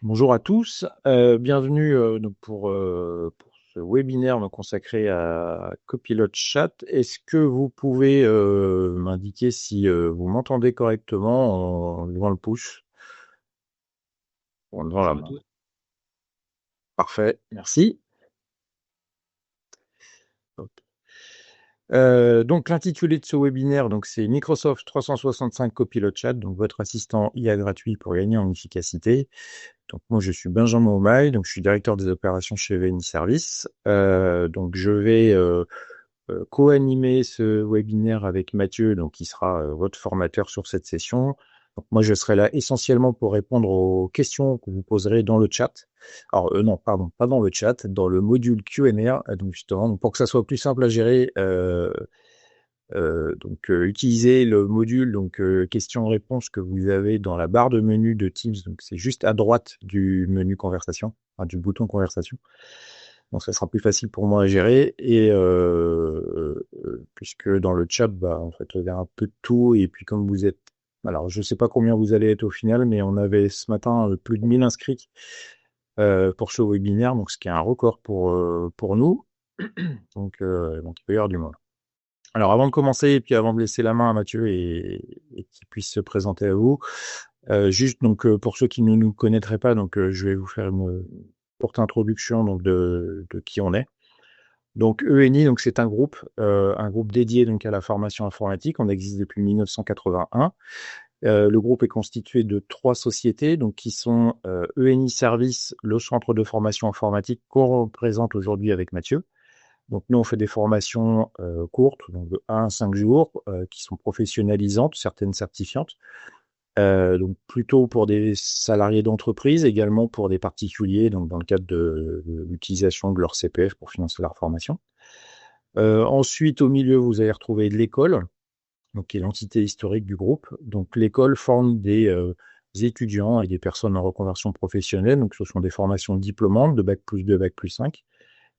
Bonjour à tous, bienvenue pour ce webinaire consacré à Copilot Chat. Est-ce que vous pouvez m'indiquer si vous m'entendez correctement en levant le pouce ou en levant la Bonjour à main? tous. Parfait, merci. Ok. Donc l'intitulé de ce webinaire, c'est Microsoft 365 Copilot Chat, donc votre assistant IA gratuit pour gagner en efficacité. Donc moi je suis Benjamin Aumail, donc je suis directeur des opérations chez VNI Service. Donc je vais co-animer ce webinaire avec Mathieu, donc qui sera votre formateur sur cette session. Donc moi je serai là essentiellement pour répondre aux questions que vous poserez dans le chat. Alors non, pardon, pas dans le chat, dans le module Q&A. Donc justement, donc pour que ça soit plus simple à gérer, utilisez le module questions-réponses que vous avez dans la barre de menu de Teams. Donc c'est juste à droite du menu conversation, enfin, du bouton conversation. Donc ça sera plus facile pour moi à gérer. Et puisque dans le chat, en fait, il y a un peu de tout. Et puis comme vous êtes, alors je sais pas combien vous allez être au final, mais on avait ce matin plus de 1000 inscrits pour ce webinaire, donc ce qui est un record pour nous. Donc il va y avoir du monde. Alors avant de commencer et puis avant de laisser la main à Mathieu et qu'il puisse se présenter à vous, juste pour ceux qui ne nous connaîtraient pas, je vais vous faire une courte introduction de qui on est. Donc ENI, c'est un groupe dédié à la formation informatique. On existe depuis 1981. Le groupe est constitué de 3 sociétés qui sont ENI Service, le centre de formation informatique qu'on représente aujourd'hui avec Mathieu. Donc nous, on fait des formations courtes, donc de 1 à 5 jours, qui sont professionnalisantes, certaines certifiantes. Donc plutôt pour des salariés d'entreprise, également pour des particuliers, donc dans le cadre de l'utilisation de leur CPF pour financer leur formation. Ensuite, au milieu, vous allez retrouver de l'école, qui est l'entité historique du groupe. Donc l'école forme des étudiants et des personnes en reconversion professionnelle. Donc ce sont des formations diplômantes de bac+2, bac+5.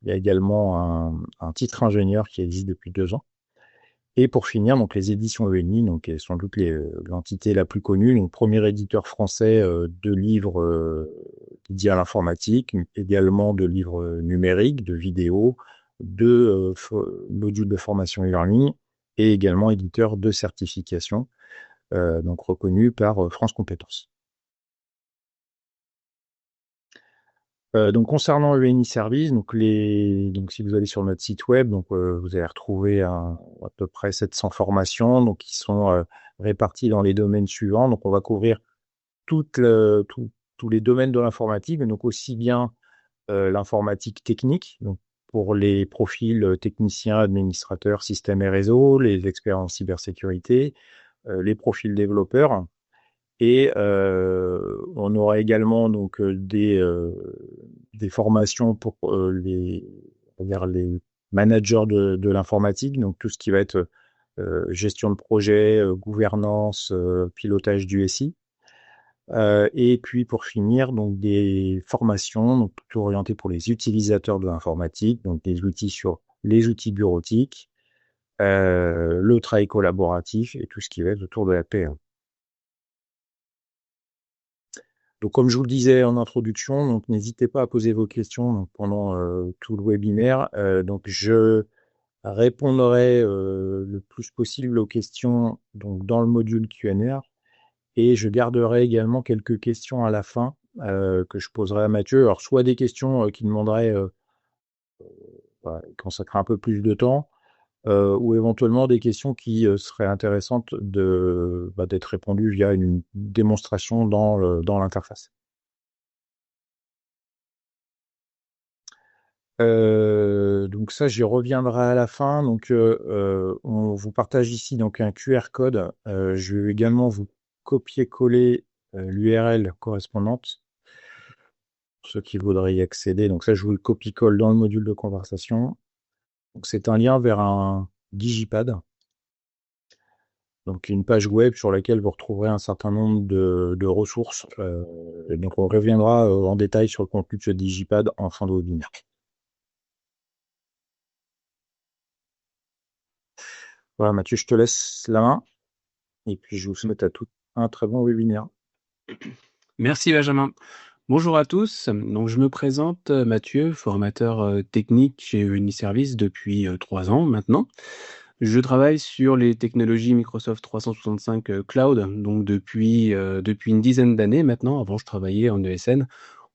Il y a également un titre ingénieur qui existe depuis 2 ans. Et pour finir, les éditions ENI, elles sont toutes l'entité la plus connue, donc premier éditeur français de livres dédiés à l'informatique, également de livres numériques, de vidéos, de modules de formation e-learning, et également éditeur de certification, donc reconnu par France Compétences. Donc concernant ENI Service, si vous allez sur notre site web, vous allez retrouver à peu près 700 formations, qui sont réparties dans les domaines suivants. Donc on va couvrir tous les domaines de l'informatique, mais donc aussi bien l'informatique technique, donc pour les profils techniciens, administrateurs, systèmes et réseaux, les experts en cybersécurité, les profils développeurs. Et on aura également des formations pour on va dire les managers de l'informatique, donc tout ce qui va être gestion de projet, gouvernance, pilotage du SI. Et puis pour finir, des formations plutôt orientées pour les utilisateurs de l'informatique, donc des outils sur les outils bureautiques, le travail collaboratif et tout ce qui va être autour de la paix. Donc, comme je vous le disais en introduction, n'hésitez pas à poser vos questions pendant tout le webinaire. Je répondrai le plus possible aux questions dans le module Q&A et je garderai également quelques questions à la fin que je poserai à Mathieu. Alors, soit des questions qui demanderaient consacrer un peu plus de temps, ou éventuellement des questions qui seraient intéressantes d'être répondues via une démonstration dans l'interface. Donc ça, j'y reviendrai à la fin. On vous partage ici un QR code. Je vais également vous copier-coller l'URL correspondante pour ceux qui voudraient y accéder. Donc ça, je vous le copie-colle dans le module de conversation. Donc c'est un lien vers un Digipad, donc une page web sur laquelle vous retrouverez un certain nombre de ressources. Et donc on reviendra en détail sur le contenu de ce Digipad en fin de webinaire. Voilà, Mathieu, je te laisse la main. Et puis, je vous souhaite à tous un très bon webinaire. Merci Benjamin. Bonjour à tous, donc je me présente Mathieu, formateur technique chez Uniservice depuis 3 ans maintenant. Je travaille sur les technologies Microsoft 365 Cloud, donc depuis une dizaine d'années maintenant. Avant, je travaillais en ESN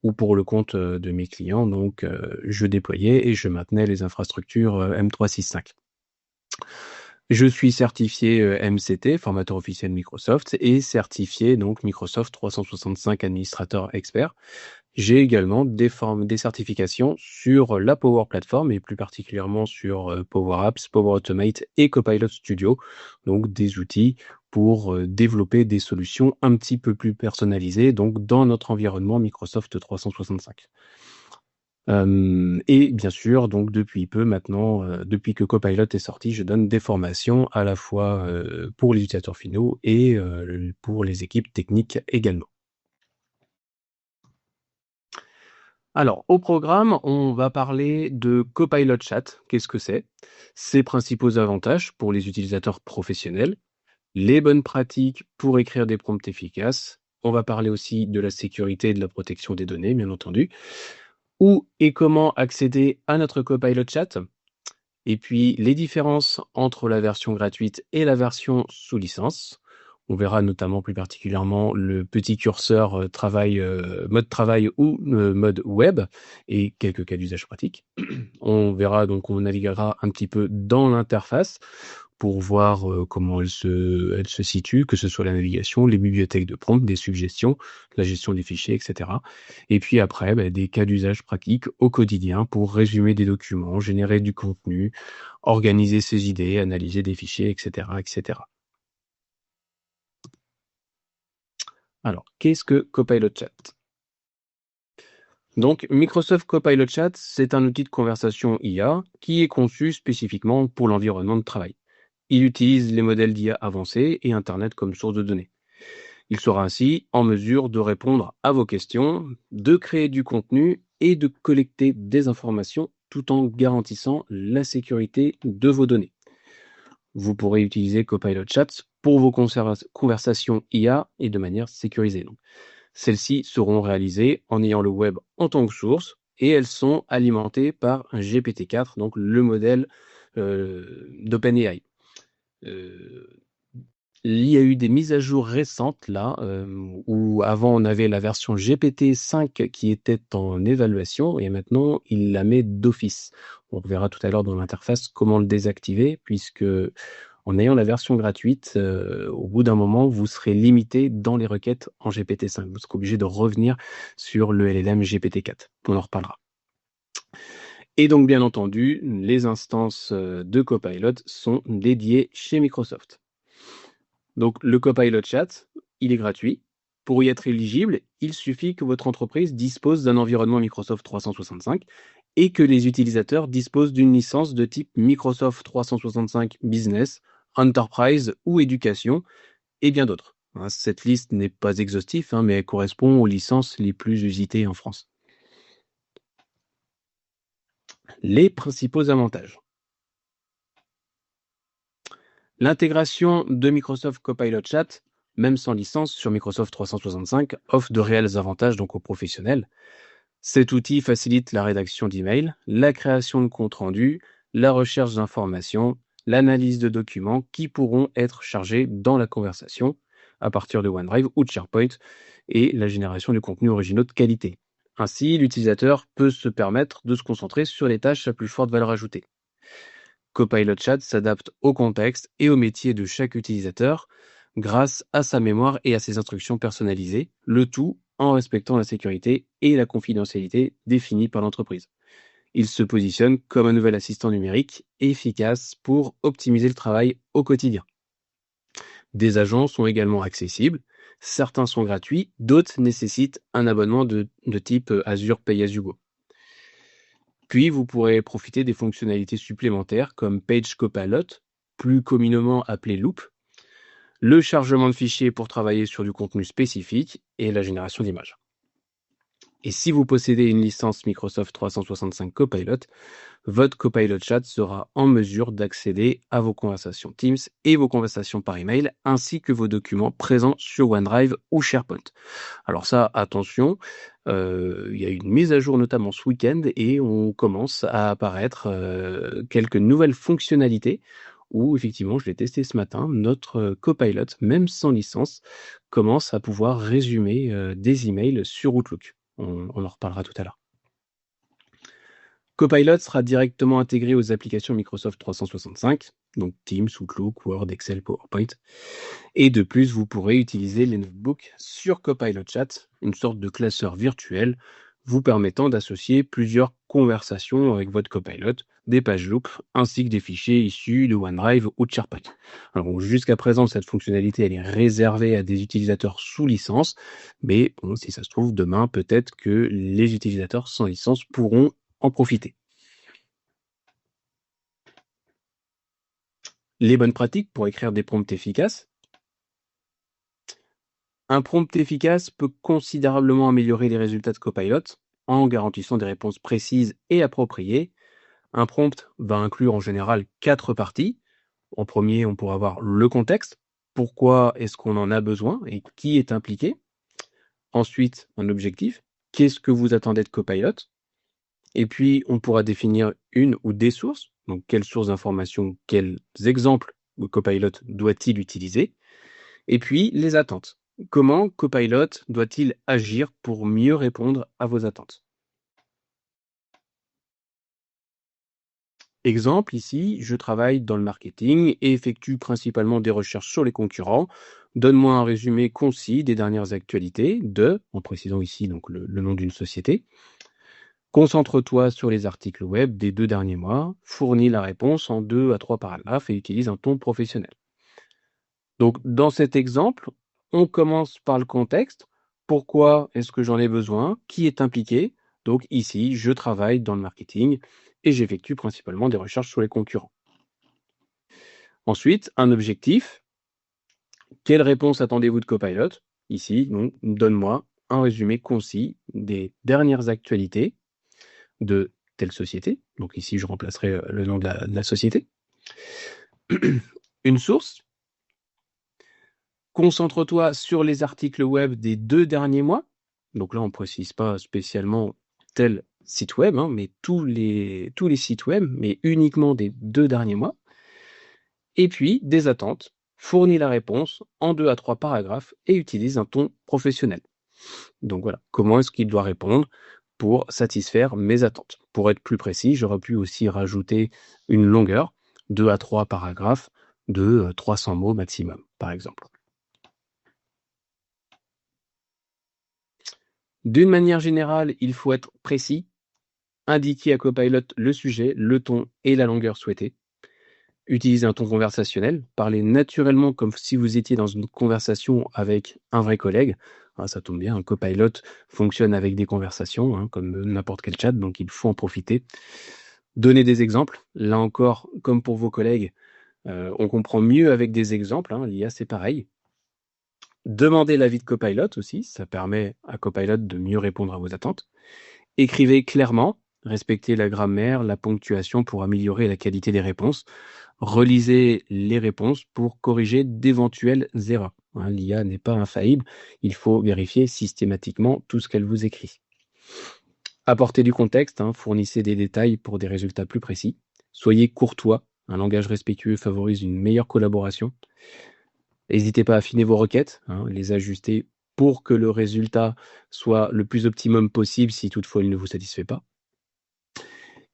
ou pour le compte de mes clients, donc je déployais et je maintenais les infrastructures M365. Je suis certifié MCT, formateur officiel Microsoft, et certifié donc Microsoft 365 administrateur expert. J'ai également des certifications sur la Power Platform et plus particulièrement sur Power Apps, Power Automate et Copilot Studio, donc des outils pour développer des solutions un petit peu plus personnalisées donc dans notre environnement Microsoft 365. Et bien sûr, donc depuis peu maintenant, depuis que Copilot est sorti, je donne des formations à la fois pour les utilisateurs finaux et pour les équipes techniques également. Alors, au programme, on va parler de Copilot Chat. Qu'est-ce que c'est? Ses principaux avantages pour les utilisateurs professionnels, les bonnes pratiques pour écrire des prompts efficaces. On va parler aussi de la sécurité et de la protection des données, bien entendu. Où et comment accéder à notre Copilot Chat. Et puis, les différences entre la version gratuite et la version sous licence. On verra notamment plus particulièrement le petit curseur mode travail ou mode web et quelques cas d'usage pratique. On verra donc, on naviguera un petit peu dans l'interface pour voir comment elle se situe, que ce soit la navigation, les bibliothèques de prompts, des suggestions, la gestion des fichiers, etc. Et puis après, des cas d'usage pratiques au quotidien pour résumer des documents, générer du contenu, organiser ses idées, analyser des fichiers, etc., etc. Alors, qu'est-ce que Copilot Chat? Donc, Microsoft Copilot Chat, c'est un outil de conversation IA qui est conçu spécifiquement pour l'environnement de travail. Il utilise les modèles d'IA avancés et Internet comme source de données. Il sera ainsi en mesure de répondre à vos questions, de créer du contenu et de collecter des informations tout en garantissant la sécurité de vos données. Vous pourrez utiliser Copilot Chat pour vos conversations IA et de manière sécurisée. Donc, celles-ci seront réalisées en ayant le web en tant que source et elles sont alimentées par un GPT-4, donc le modèle d'OpenAI. Il y a eu des mises à jour récentes là, où avant on avait la version GPT-5 qui était en évaluation et maintenant il la met d'office. On verra tout à l'heure dans l'interface comment le désactiver puisque en ayant la version gratuite, au bout d'un moment, vous serez limité dans les requêtes en GPT-5. Vous serez obligé de revenir sur le LLM GPT-4. On en reparlera. Et donc, bien entendu, les instances de Copilot sont dédiées chez Microsoft. Donc, le Copilot Chat, il est gratuit. Pour y être éligible, il suffit que votre entreprise dispose d'un environnement Microsoft 365 et que les utilisateurs disposent d'une licence de type Microsoft 365 Business, Enterprise ou Éducation, et bien d'autres. Cette liste n'est pas exhaustive, mais elle correspond aux licences les plus usitées en France. Les principaux avantages. L'intégration de Microsoft Copilot Chat, même sans licence sur Microsoft 365, offre de réels avantages donc aux professionnels. Cet outil facilite la rédaction d'emails, la création de comptes rendus, la recherche d'informations, l'analyse de documents qui pourront être chargés dans la conversation à partir de OneDrive ou de SharePoint et la génération de contenus originaux de qualité. Ainsi, l'utilisateur peut se permettre de se concentrer sur les tâches à plus forte valeur ajoutée. Copilot Chat s'adapte au contexte et au métier de chaque utilisateur grâce à sa mémoire et à ses instructions personnalisées, le tout en respectant la sécurité et la confidentialité définies par l'entreprise. Il se positionne comme un nouvel assistant numérique efficace pour optimiser le travail au quotidien. Des agents sont également accessibles. Certains sont gratuits, d'autres nécessitent un abonnement de type Azure Pay As You Go. Puis, vous pourrez profiter des fonctionnalités supplémentaires comme Page Copilot, plus communément appelé Loop, le chargement de fichiers pour travailler sur du contenu spécifique et la génération d'images. Et si vous possédez une licence Microsoft 365 Copilot, votre Copilot Chat sera en mesure d'accéder à vos conversations Teams et vos conversations par email, ainsi que vos documents présents sur OneDrive ou SharePoint. Alors ça, attention, Il y a une mise à jour notamment ce week-end et on commence à apparaître quelques nouvelles fonctionnalités où effectivement, je l'ai testé ce matin, notre Copilot, même sans licence, commence à pouvoir résumer des emails sur Outlook. On en reparlera tout à l'heure. Copilot sera directement intégré aux applications Microsoft 365, donc Teams, Outlook, Word, Excel, PowerPoint. Et de plus, vous pourrez utiliser les notebooks sur Copilot Chat, une sorte de classeur virtuel vous permettant d'associer plusieurs conversations avec votre Copilot, des pages loop, ainsi que des fichiers issus de OneDrive ou de SharePoint. Alors, jusqu'à présent, cette fonctionnalité elle est réservée à des utilisateurs sous licence, mais bon, si ça se trouve, demain, peut-être que les utilisateurs sans licence pourront en profiter. Les bonnes pratiques pour écrire des prompts efficaces. Un prompt efficace peut considérablement améliorer les résultats de Copilot en garantissant des réponses précises et appropriées. Un prompt va inclure en général 4 parties. En premier, on pourra avoir le contexte. Pourquoi est-ce qu'on en a besoin et qui est impliqué? Ensuite, un objectif. Qu'est-ce que vous attendez de Copilot? Et puis, on pourra définir une ou des sources. Donc, quelles sources d'informations, quels exemples Copilot doit-il utiliser? Et puis, les attentes. Comment Copilot doit-il agir pour mieux répondre à vos attentes? Exemple, ici, je travaille dans le marketing et effectue principalement des recherches sur les concurrents. Donne-moi un résumé concis des dernières actualités en précisant ici donc le nom d'une société. Concentre-toi sur les articles web des 2 derniers mois. Fournis la réponse en 2 à 3 paragraphes et utilise un ton professionnel. Donc, dans cet exemple, on commence par le contexte. Pourquoi est-ce que j'en ai besoin? Qui est impliqué? Donc ici, je travaille dans le marketing et j'effectue principalement des recherches sur les concurrents. Ensuite, un objectif. Quelle réponse attendez-vous de Copilot? Ici, donc, donne-moi un résumé concis des dernières actualités de telle société. Donc ici, je remplacerai le nom de la société. Une source. Concentre-toi sur les articles web des 2 derniers mois. Donc là, on ne précise pas spécialement tel site web, mais tous les sites web, mais uniquement des 2 derniers mois. Et puis, des attentes. Fournis la réponse en 2 à 3 paragraphes et utilise un ton professionnel. Donc voilà, comment est-ce qu'il doit répondre pour satisfaire mes attentes? Pour être plus précis, j'aurais pu aussi rajouter une longueur, 2 à 3 paragraphes de 300 mots maximum, par exemple. D'une manière générale, il faut être précis, indiquer à Copilot le sujet, le ton et la longueur souhaitée. Utiliser un ton conversationnel, parler naturellement comme si vous étiez dans une conversation avec un vrai collègue. Ah, ça tombe bien, un Copilot fonctionne avec des conversations, comme n'importe quel chat, donc il faut en profiter. Donner des exemples, là encore, comme pour vos collègues, on comprend mieux avec des exemples, l'IA c'est pareil. Demandez l'avis de Copilot aussi, ça permet à Copilot de mieux répondre à vos attentes. Écrivez clairement, respectez la grammaire, la ponctuation pour améliorer la qualité des réponses. Relisez les réponses pour corriger d'éventuelles erreurs. L'IA n'est pas infaillible, il faut vérifier systématiquement tout ce qu'elle vous écrit. Apportez du contexte, fournissez des détails pour des résultats plus précis. Soyez courtois, un langage respectueux favorise une meilleure collaboration. N'hésitez pas à affiner vos requêtes, les ajuster pour que le résultat soit le plus optimum possible si toutefois il ne vous satisfait pas.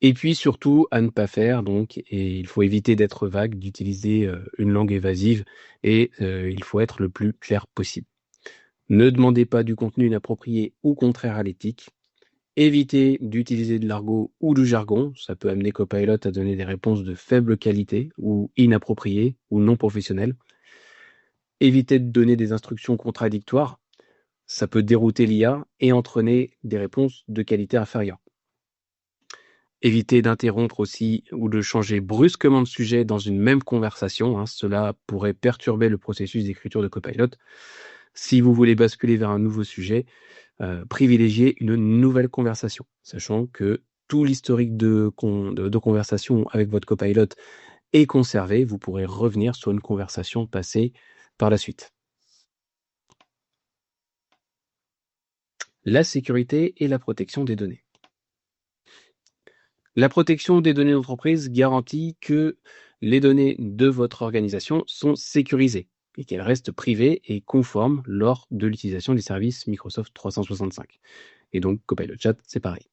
Et puis surtout, à ne pas faire, et il faut éviter d'être vague, d'utiliser une langue évasive et il faut être le plus clair possible. Ne demandez pas du contenu inapproprié ou contraire à l'éthique. Évitez d'utiliser de l'argot ou du jargon, ça peut amener Copilot à donner des réponses de faible qualité ou inappropriées ou non professionnelles. Évitez de donner des instructions contradictoires, ça peut dérouter l'IA et entraîner des réponses de qualité inférieure. Évitez d'interrompre aussi ou de changer brusquement de sujet dans une même conversation, cela pourrait perturber le processus d'écriture de Copilot. Si vous voulez basculer vers un nouveau sujet, privilégiez une nouvelle conversation, sachant que tout l'historique de conversation avec votre Copilot est conservé, vous pourrez revenir sur une conversation passée par la suite. la sécurité et la protection des données. La protection des données d'entreprise garantit que les données de votre organisation sont sécurisées et qu'elles restent privées et conformes lors de l'utilisation des services Microsoft 365. Et donc, Copilot Chat, c'est pareil.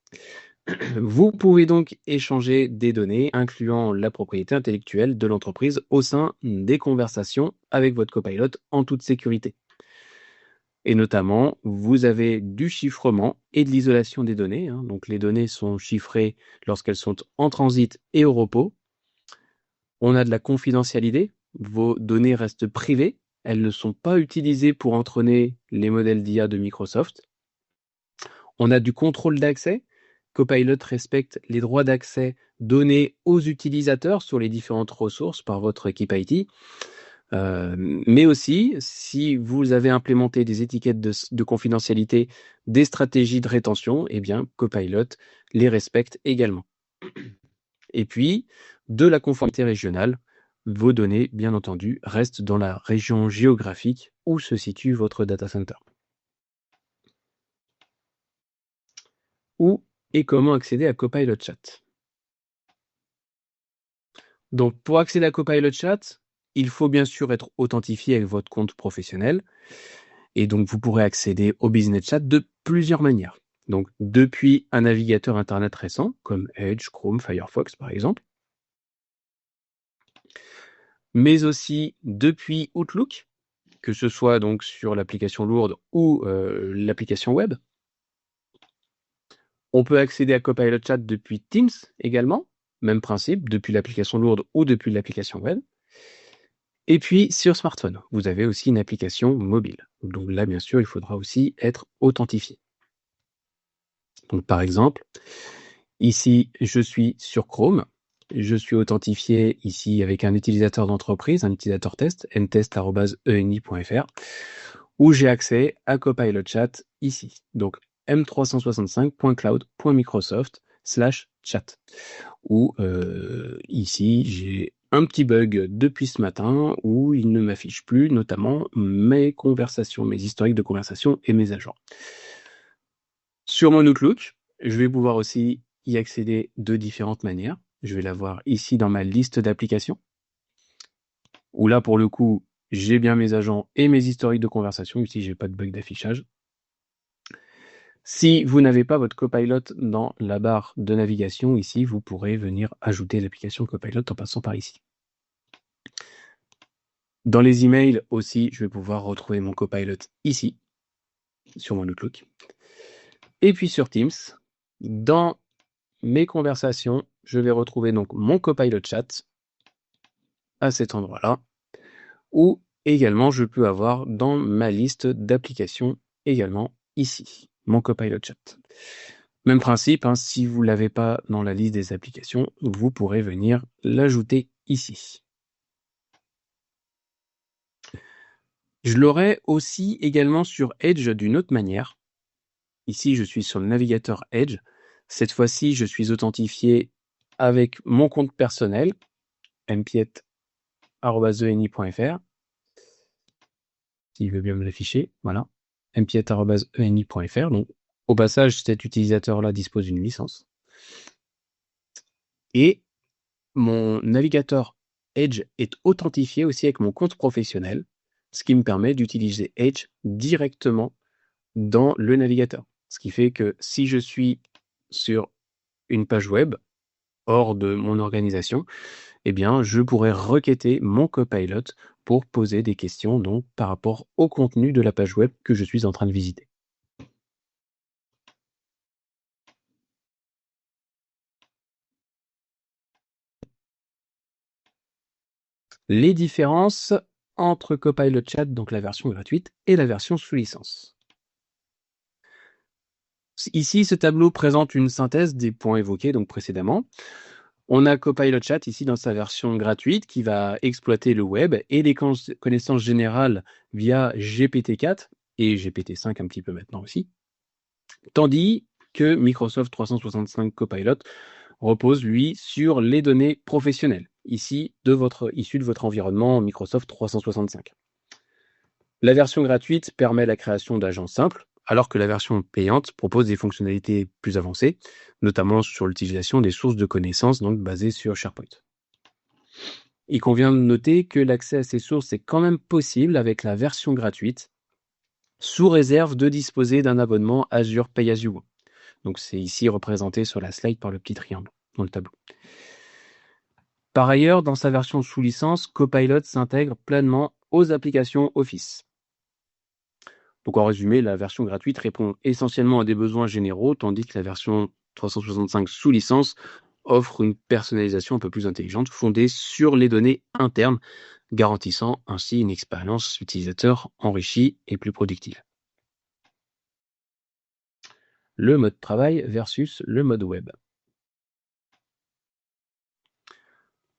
Vous pouvez donc échanger des données incluant la propriété intellectuelle de l'entreprise au sein des conversations avec votre Copilot en toute sécurité. Et notamment, vous avez du chiffrement et de l'isolation des données. Donc, les données sont chiffrées lorsqu'elles sont en transit et au repos. On a de la confidentialité. Vos données restent privées. Elles ne sont pas utilisées pour entraîner les modèles d'IA de Microsoft. On a du contrôle d'accès. Copilot respecte les droits d'accès donnés aux utilisateurs sur les différentes ressources par votre équipe IT. Mais aussi, si vous avez implémenté des étiquettes de confidentialité, des stratégies de rétention, eh bien, Copilot les respecte également. Et puis, de la conformité régionale, vos données, bien entendu, restent dans la région géographique où se situe votre data center. Où et comment accéder à Copilot Chat? Donc, pour accéder à Copilot Chat, il faut bien sûr être authentifié avec votre compte professionnel. Et donc, vous pourrez accéder au Business Chat de plusieurs manières. Donc, depuis un navigateur Internet récent, comme Edge, Chrome, Firefox, par exemple. Mais aussi depuis Outlook, que ce soit donc sur l'application lourde ou l'application web. On peut accéder à Copilot Chat depuis Teams également. Même principe, depuis l'application lourde ou depuis l'application web. Et puis, sur smartphone, vous avez aussi une application mobile. Donc là, bien sûr, il faudra aussi être authentifié. Donc, par exemple, ici, je suis sur Chrome. Je suis authentifié ici avec un utilisateur d'entreprise, un utilisateur test, mtest@eni.fr, où j'ai accès à Copilot Chat ici. Donc, m365.cloud.microsoft/chat. Où ici, j'ai un petit bug depuis ce matin où il ne m'affiche plus notamment mes conversations, mes historiques de conversation et mes agents. Sur mon Outlook, je vais pouvoir aussi y accéder de différentes manières. Je vais l'avoir ici dans ma liste d'applications, où là, pour le coup, j'ai bien mes agents et mes historiques de conversation. Ici, j'ai pas de bug d'affichage. Si vous n'avez pas votre Copilot dans la barre de navigation, ici, vous pourrez venir ajouter l'application Copilot en passant par ici. Dans les emails aussi, je vais pouvoir retrouver mon Copilot ici, sur mon Outlook. Et puis sur Teams, dans mes conversations, je vais retrouver donc mon Copilot Chat à cet endroit-là, ou également je peux avoir dans ma liste d'applications également ici, mon Copilot Chat. Même principe, si vous ne l'avez pas dans la liste des applications, vous pourrez venir l'ajouter ici. Je l'aurai aussi également sur Edge d'une autre manière. Ici, je suis sur le navigateur Edge. Cette fois-ci, je suis authentifié avec mon compte personnel, mpiet@eni.fr. S'il veut bien me l'afficher, voilà, mpiet@eni.fr. Donc, au passage, cet utilisateur-là dispose d'une licence. Et mon navigateur Edge est authentifié aussi avec mon compte professionnel, ce qui me permet d'utiliser Edge directement dans le navigateur. Ce qui fait que si je suis sur une page web hors de mon organisation, eh bien, je pourrais requêter mon Copilot pour poser des questions donc, par rapport au contenu de la page web que je suis en train de visiter. Les différences entre Copilot Chat, donc la version gratuite, et la version sous licence. Ici, ce tableau présente une synthèse des points évoqués donc précédemment. On a Copilot Chat ici dans sa version gratuite qui va exploiter le web et les connaissances générales via GPT-4 et GPT-5 un petit peu maintenant aussi. Tandis que Microsoft 365 Copilot repose, lui, sur les données professionnelles, ici issues de votre environnement Microsoft 365. La version gratuite permet la création d'agents simples, alors que la version payante propose des fonctionnalités plus avancées, notamment sur l'utilisation des sources de connaissances donc basées sur SharePoint. Il convient de noter que l'accès à ces sources est quand même possible avec la version gratuite, sous réserve de disposer d'un abonnement Azure Pay As You Go. Donc c'est ici représenté sur la slide par le petit triangle dans le tableau. Par ailleurs, dans sa version sous licence, Copilot s'intègre pleinement aux applications Office. Donc en résumé, la version gratuite répond essentiellement à des besoins généraux, tandis que la version 365 sous licence offre une personnalisation un peu plus intelligente fondée sur les données internes, garantissant ainsi une expérience utilisateur enrichie et plus productive. Le mode travail versus le mode web.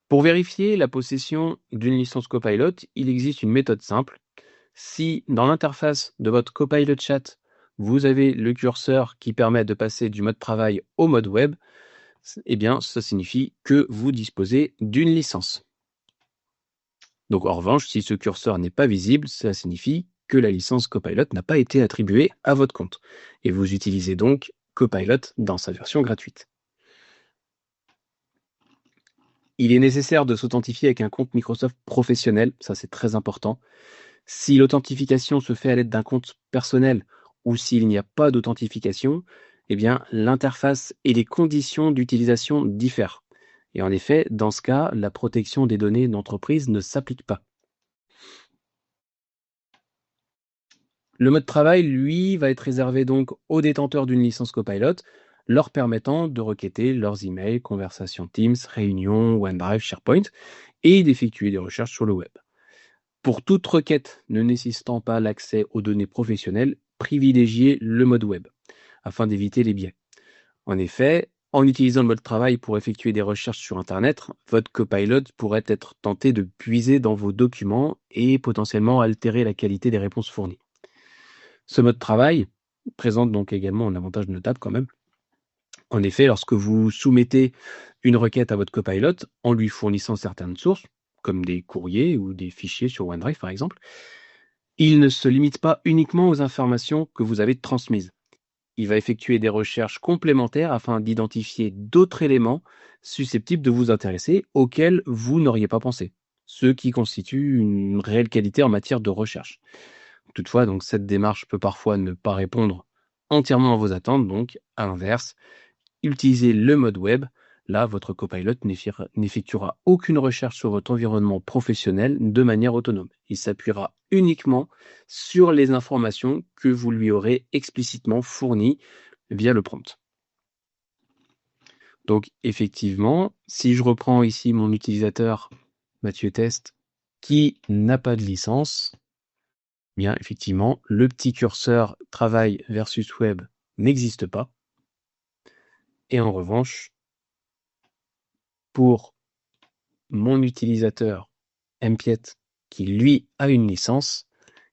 Pour vérifier la possession d'une licence Copilot, il existe une méthode simple. Si dans l'interface de votre Copilot Chat, vous avez le curseur qui permet de passer du mode travail au mode web, eh bien, ça signifie que vous disposez d'une licence. Donc, en revanche, si ce curseur n'est pas visible, ça signifie que la licence Copilot n'a pas été attribuée à votre compte. Et vous utilisez donc Copilot dans sa version gratuite. Il est nécessaire de s'authentifier avec un compte Microsoft professionnel, ça c'est très important. Si l'authentification se fait à l'aide d'un compte personnel ou s'il n'y a pas d'authentification, eh bien l'interface et les conditions d'utilisation diffèrent. Et en effet, dans ce cas, la protection des données d'entreprise ne s'applique pas. Le mode travail, lui, va être réservé donc aux détenteurs d'une licence Copilot, leur permettant de requêter leurs emails, conversations Teams, réunions, OneDrive, SharePoint, et d'effectuer des recherches sur le web. Pour toute requête ne nécessitant pas l'accès aux données professionnelles, privilégiez le mode web, afin d'éviter les biais. En effet, en utilisant le mode travail pour effectuer des recherches sur Internet, votre Copilot pourrait être tenté de puiser dans vos documents et potentiellement altérer la qualité des réponses fournies. Ce mode travail présente donc également un avantage notable quand même. En effet, lorsque vous soumettez une requête à votre Copilot en lui fournissant certaines sources, comme des courriers ou des fichiers sur OneDrive par exemple, il ne se limite pas uniquement aux informations que vous avez transmises. Il va effectuer des recherches complémentaires afin d'identifier d'autres éléments susceptibles de vous intéresser auxquels vous n'auriez pas pensé, ce qui constitue une réelle qualité en matière de recherche. Toutefois, donc, cette démarche peut parfois ne pas répondre entièrement à vos attentes, donc à l'inverse, utilisez le mode web. Là, votre Copilot n'effectuera aucune recherche sur votre environnement professionnel de manière autonome. Il s'appuiera uniquement sur les informations que vous lui aurez explicitement fournies via le prompt. Donc, effectivement, si je reprends ici mon utilisateur Mathieu Test qui n'a pas de licence, bien effectivement, le petit curseur travail versus web n'existe pas. Et en revanche, pour mon utilisateur Mpiet qui lui a une licence,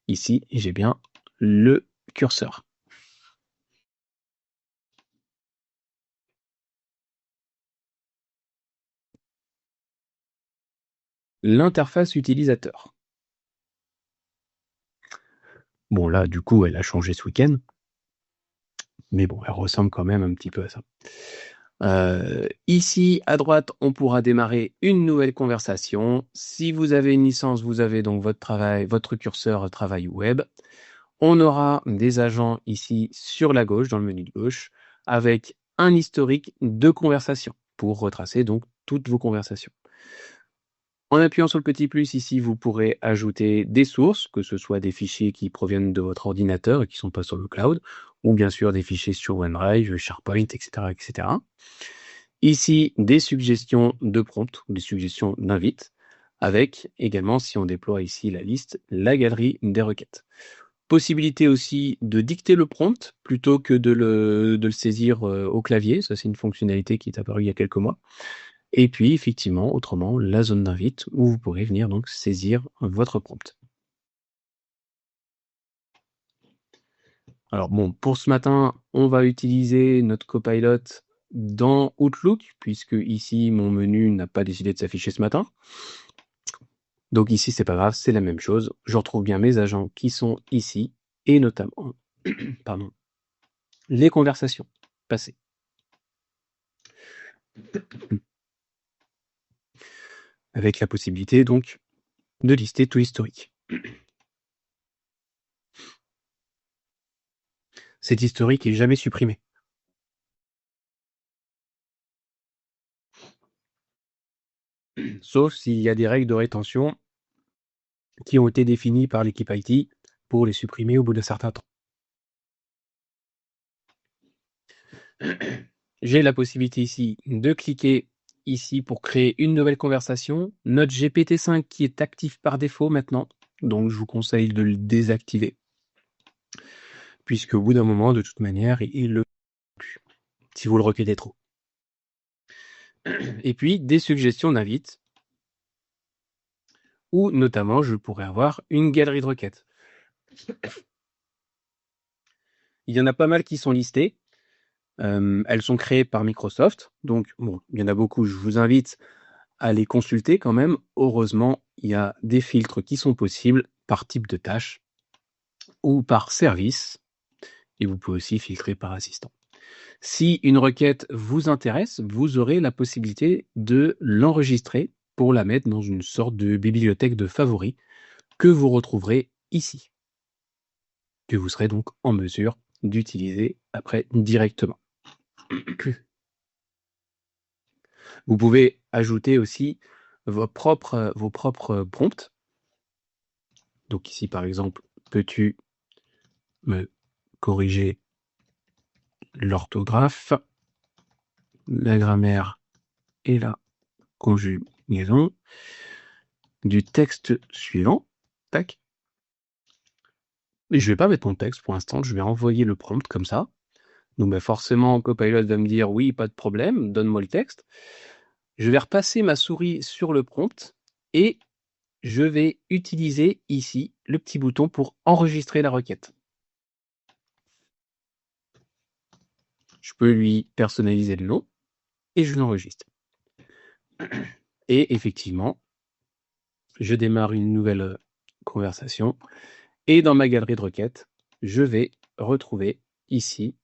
ici j'ai bien le curseur. L'interface utilisateur. Bon là du coup elle a changé ce week-end, mais bon elle ressemble quand même un petit peu à ça. Ici à droite on pourra démarrer une nouvelle conversation. Si vous avez une licence, vous avez donc votre curseur travail web. On aura des agents ici sur la gauche, dans le menu de gauche, avec un historique de conversation pour retracer donc toutes vos conversations. En appuyant sur le petit plus ici, vous pourrez ajouter des sources, que ce soit des fichiers qui proviennent de votre ordinateur et qui ne sont pas sur le cloud, ou bien sûr des fichiers sur OneDrive, SharePoint, etc., etc. Ici, des suggestions de prompt, ou des suggestions d'invite, avec également, si on déploie ici la liste, la galerie des requêtes. Possibilité aussi de dicter le prompt plutôt que de le saisir au clavier. Ça, c'est une fonctionnalité qui est apparue il y a quelques mois. Et puis, effectivement, autrement, la zone d'invite où vous pourrez venir donc saisir votre prompt. Alors bon, pour ce matin, on va utiliser notre Copilot dans Outlook, puisque ici, mon menu n'a pas décidé de s'afficher ce matin. Donc ici, c'est pas grave, c'est la même chose. Je retrouve bien mes agents qui sont ici, et notamment pardon, les conversations passées. Avec la possibilité donc de lister tout l'historique. Cet historique est jamais supprimé. Sauf s'il y a des règles de rétention qui ont été définies par l'équipe IT pour les supprimer au bout d'un certain temps. J'ai la possibilité ici de cliquer ici pour créer une nouvelle conversation. Notre GPT-5 qui est actif par défaut maintenant, donc je vous conseille de le désactiver. Puisque au bout d'un moment, de toute manière, il le plus si vous le requêtez trop. Et puis, des suggestions d'invites, où notamment je pourrais avoir une galerie de requêtes. Il y en a pas mal qui sont listées. Elles sont créées par Microsoft, donc bon, il y en a beaucoup, je vous invite à les consulter quand même. Heureusement, il y a des filtres qui sont possibles par type de tâche ou par service, et vous pouvez aussi filtrer par assistant. Si une requête vous intéresse, vous aurez la possibilité de l'enregistrer pour la mettre dans une sorte de bibliothèque de favoris que vous retrouverez ici, que vous serez donc en mesure d'utiliser après directement. Vous pouvez ajouter aussi vos propres prompts. Donc ici, par exemple, peux-tu me corriger l'orthographe, la grammaire et la conjugaison du texte suivant. Tac. Et je vais pas mettre mon texte pour l'instant, je vais envoyer le prompt comme ça. Donc forcément, Copilot va me dire oui, pas de problème, donne-moi le texte. Je vais repasser ma souris sur le prompt et je vais utiliser ici le petit bouton pour enregistrer la requête. Je peux lui personnaliser le nom et je l'enregistre. Et effectivement, je démarre une nouvelle conversation et dans ma galerie de requêtes, je vais retrouver ici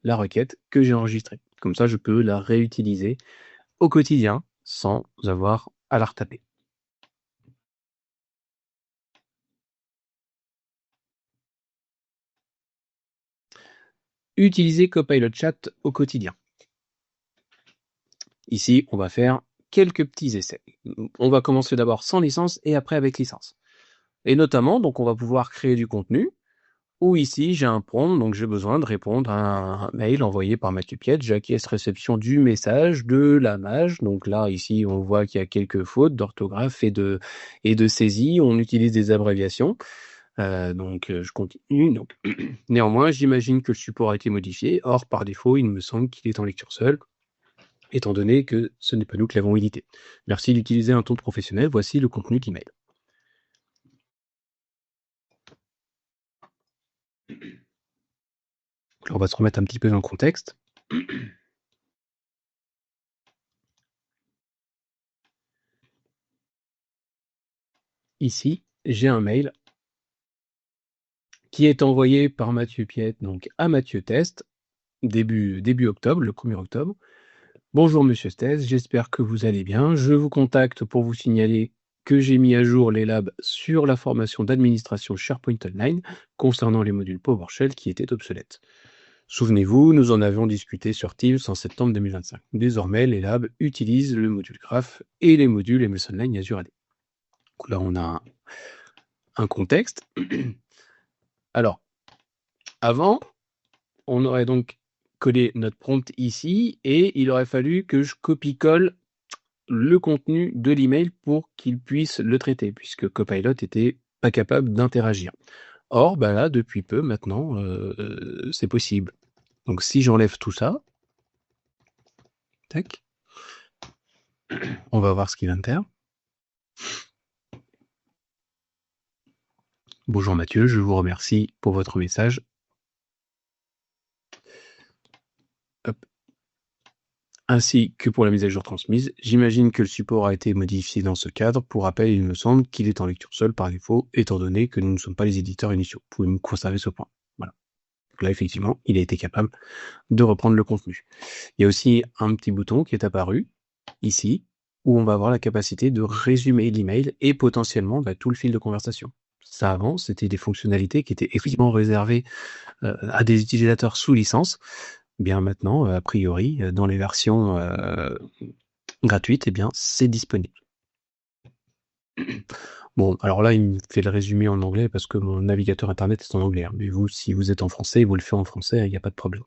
la requête que j'ai enregistrée. Comme ça, je peux la réutiliser au quotidien sans avoir à la retaper. Utiliser Copilot Chat au quotidien. Ici, on va faire quelques petits essais. On va commencer d'abord sans licence et après avec licence. Et notamment, donc, on va pouvoir créer du contenu. Ou ici, j'ai un prompt, donc j'ai besoin de répondre à un mail envoyé par Mathieu Piette. J'acquiesce réception du message de la mage. Donc là, ici, on voit qu'il y a quelques fautes d'orthographe et de saisie. On utilise des abréviations. Donc je continue. Donc, néanmoins, j'imagine que le support a été modifié. Or, par défaut, il me semble qu'il est en lecture seule, étant donné que ce n'est pas nous qui l'avons édité. Merci d'utiliser un ton professionnel. Voici le contenu de l'email. On va se remettre un petit peu dans le contexte. Ici, j'ai un mail qui est envoyé par Mathieu Piette donc à Mathieu Test, début octobre, le 1er octobre. Bonjour Monsieur Test, j'espère que vous allez bien. Je vous contacte pour vous signaler que j'ai mis à jour les labs sur la formation d'administration SharePoint Online concernant les modules PowerShell qui étaient obsolètes. Souvenez-vous, nous en avions discuté sur Teams en septembre 2025. Désormais, les labs utilisent le module Graph et les modules MS Online Azure AD. Donc là, on a un contexte. Alors, avant, on aurait donc collé notre prompt ici et il aurait fallu que je copie-colle le contenu de l'email pour qu'il puisse le traiter, puisque Copilot était pas capable d'interagir. Or, bah là, depuis peu, maintenant, c'est possible. Donc, si j'enlève tout ça, tac, on va voir ce qu'il vient de faire. Bonjour Mathieu, je vous remercie pour votre message. Hop. Ainsi que pour la mise à jour transmise. J'imagine que le support a été modifié dans ce cadre. Pour rappel, il me semble qu'il est en lecture seule par défaut, étant donné que nous ne sommes pas les éditeurs initiaux. Vous pouvez me conserver ce point. Voilà. Donc là, effectivement, il a été capable de reprendre le contenu. Il y a aussi un petit bouton qui est apparu ici, où on va avoir la capacité de résumer l'email et potentiellement tout le fil de conversation. Ça, avant, c'était des fonctionnalités qui étaient effectivement réservées à des utilisateurs sous licence. Bien maintenant, a priori, dans les versions gratuites, eh bien, c'est disponible. Bon, alors là, il me fait le résumé en anglais parce que mon navigateur internet est en anglais. Hein. Mais vous, si vous êtes en français, vous le faites en français, il n'y a pas de problème.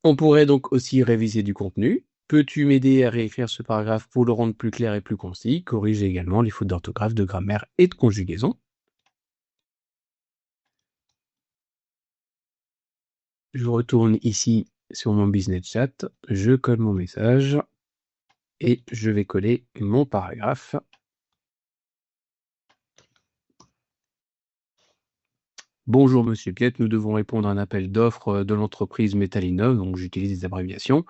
On pourrait donc aussi réviser du contenu. Peux-tu m'aider à réécrire ce paragraphe pour le rendre plus clair et plus concis? Corrige également les fautes d'orthographe, de grammaire et de conjugaison. Je retourne ici sur mon business chat, je colle mon message et je vais coller mon paragraphe. Bonjour Monsieur Piet, nous devons répondre à un appel d'offres de l'entreprise Metalinov, donc j'utilise des abréviations.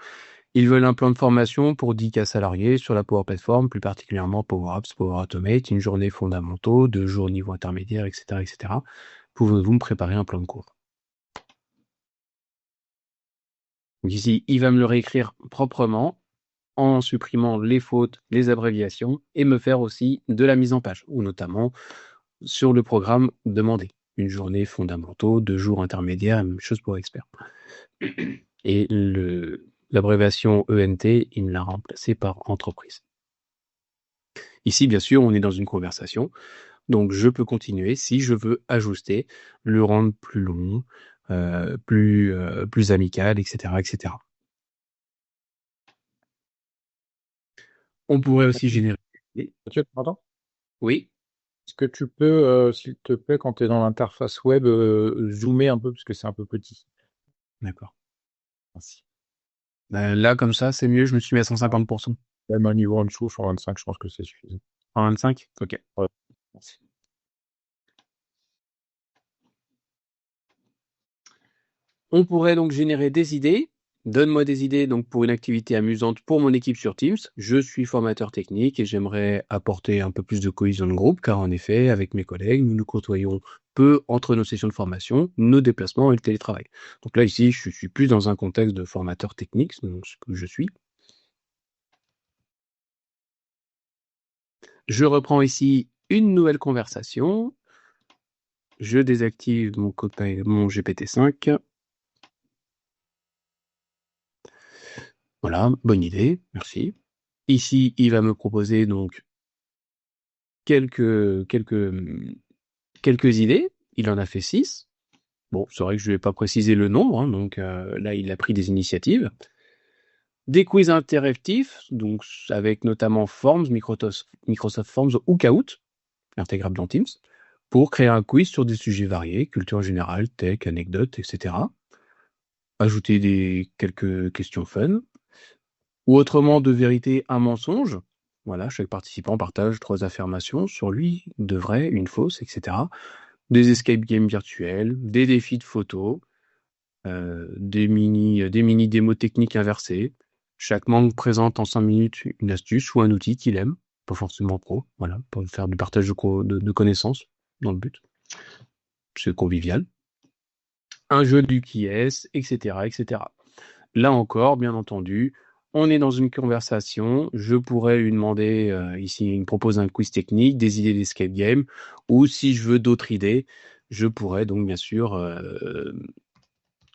Ils veulent un plan de formation pour 10 cas salariés sur la Power Platform, plus particulièrement Power Apps, Power Automate, une journée fondamentaux, 2 jours niveau intermédiaire, etc., etc. Pouvez-vous me préparer un plan de cours? Donc ici, il va me le réécrire proprement en supprimant les fautes, les abréviations et me faire aussi de la mise en page, ou notamment sur le programme demandé. Une journée fondamentaux, 2 jours intermédiaires, même chose pour expert. Et l'abréviation ENT, il me l'a remplacé par entreprise. Ici, bien sûr, on est dans une conversation, donc je peux continuer si je veux ajuster, le rendre plus long, plus amical, etc., etc. On pourrait aussi générer... Mathieu, tu m'entends? Oui, Est-ce que tu peux, s'il te plaît, quand tu es dans l'interface web, zoomer un peu parce que c'est un peu petit? d'accord. Merci. Là, comme ça, c'est mieux, je me suis mis à 150%. Même un niveau en dessous, 125, je pense que c'est suffisant. 125? Ok. Ouais, merci. On pourrait donc générer des idées. Donne-moi des idées donc pour une activité amusante pour mon équipe sur Teams. Je suis formateur technique et j'aimerais apporter un peu plus de cohésion de groupe car en effet, avec mes collègues, nous nous côtoyons peu entre nos sessions de formation, nos déplacements et le télétravail. Donc là, ici, je suis plus dans un contexte de formateur technique, donc ce que je suis. Je reprends ici une nouvelle conversation. Je désactive mon GPT-5. Voilà, bonne idée, merci. Ici, il va me proposer donc quelques idées. Il en a fait 6. Bon, c'est vrai que je ne vais pas préciser le nombre, hein, donc là, il a pris des initiatives. Des quiz interactifs, donc avec notamment Forms, Microsoft Forms ou Kahoot, intégrable dans Teams, pour créer un quiz sur des sujets variés, culture générale, tech, anecdotes, etc. Ajouter quelques questions fun. Ou autrement, de vérité, un mensonge. Voilà, chaque participant partage 3 affirmations sur lui, de vrai, une fausse, etc. Des escape games virtuels, des défis de photos, des mini démos techniques inversées. Chaque membre présente en 5 minutes une astuce ou un outil qu'il aime, pas forcément pro, voilà, pour faire du partage de connaissances dans le but. C'est convivial. Un jeu du qui est, etc., etc. Là encore, bien entendu, on est dans une conversation. Je pourrais lui demander, ici, il me propose un quiz technique, des idées d'escape game, ou si je veux d'autres idées, je pourrais donc bien sûr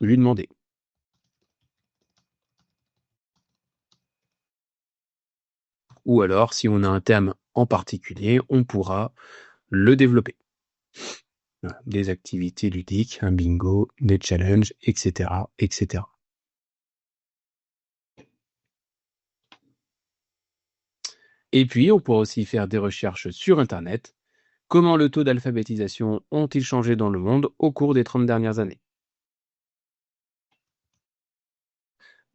lui demander. Ou alors, si on a un thème en particulier, on pourra le développer. Voilà, des activités ludiques, un bingo, des challenges, etc., etc. Et puis, on pourra aussi faire des recherches sur Internet. Comment le taux d'alphabétisation ont-ils changé dans le monde au cours des 30 dernières années?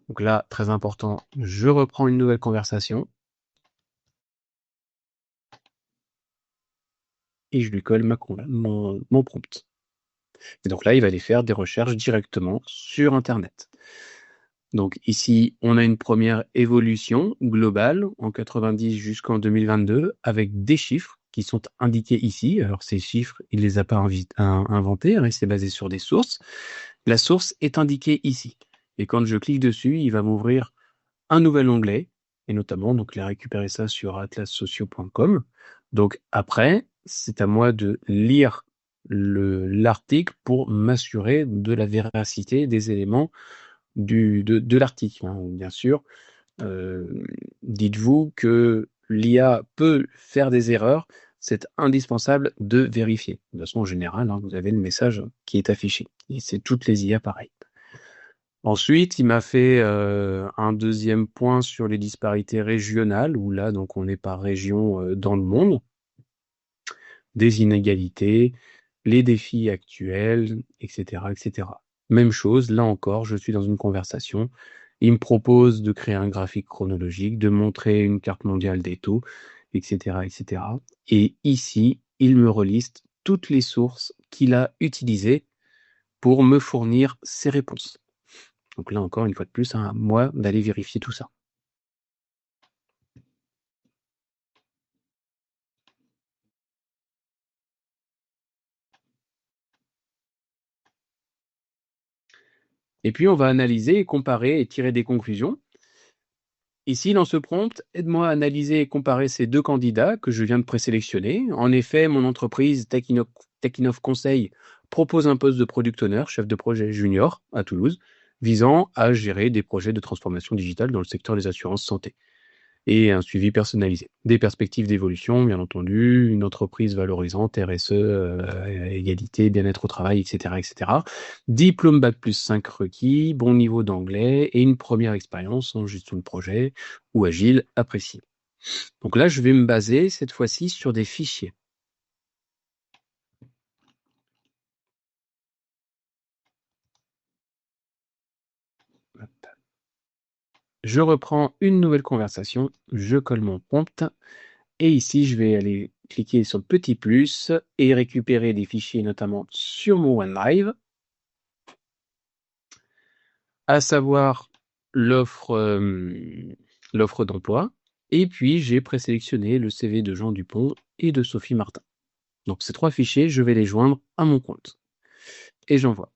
Donc là, très important, je reprends une nouvelle conversation. Et je lui colle mon prompt. Et donc là, il va aller faire des recherches directement sur Internet. Donc ici, on a une première évolution globale en 90 jusqu'en 2022 avec des chiffres qui sont indiqués ici. Alors ces chiffres, il les a pas inventés, hein, c'est basé sur des sources. La source est indiquée ici. Et quand je clique dessus, il va m'ouvrir un nouvel onglet, et notamment, donc, il a récupéré ça sur atlassociaux.com. Donc après, c'est à moi de lire l'article pour m'assurer de la véracité des éléments de l'article, hein. Bien sûr, dites-vous que l'IA peut faire des erreurs, c'est indispensable de vérifier. De façon générale, hein, vous avez le message qui est affiché. Et c'est toutes les IA pareil. Ensuite, il m'a fait un deuxième point sur les disparités régionales, où là, donc, on est par région dans le monde, des inégalités, les défis actuels, etc., etc. Même chose, là encore, je suis dans une conversation. Il me propose de créer un graphique chronologique, de montrer une carte mondiale des taux, etc., etc. Et ici, il me reliste toutes les sources qu'il a utilisées pour me fournir ses réponses. Donc là encore, une fois de plus, à moi d'aller vérifier tout ça. Et puis, on va analyser et comparer et tirer des conclusions. Ici, dans ce prompt, aide-moi à analyser et comparer ces deux candidats que je viens de présélectionner. En effet, mon entreprise Techinov Conseil propose un poste de product owner, chef de projet junior à Toulouse, visant à gérer des projets de transformation digitale dans le secteur des assurances santé et un suivi personnalisé. Des perspectives d'évolution, bien entendu, une entreprise valorisante, RSE, égalité, bien-être au travail, etc., etc. Diplôme Bac+5 requis, bon niveau d'anglais et une première expérience en gestion de projet ou agile appréciée. Donc là, je vais me baser cette fois-ci sur des fichiers. Je reprends une nouvelle conversation, je colle mon prompt, et ici, je vais aller cliquer sur le petit plus et récupérer des fichiers, notamment sur mon OneDrive, à savoir l'offre d'emploi, et puis j'ai présélectionné le CV de Jean Dupont et de Sophie Martin. Donc ces trois fichiers, je vais les joindre à mon compte. Et j'envoie.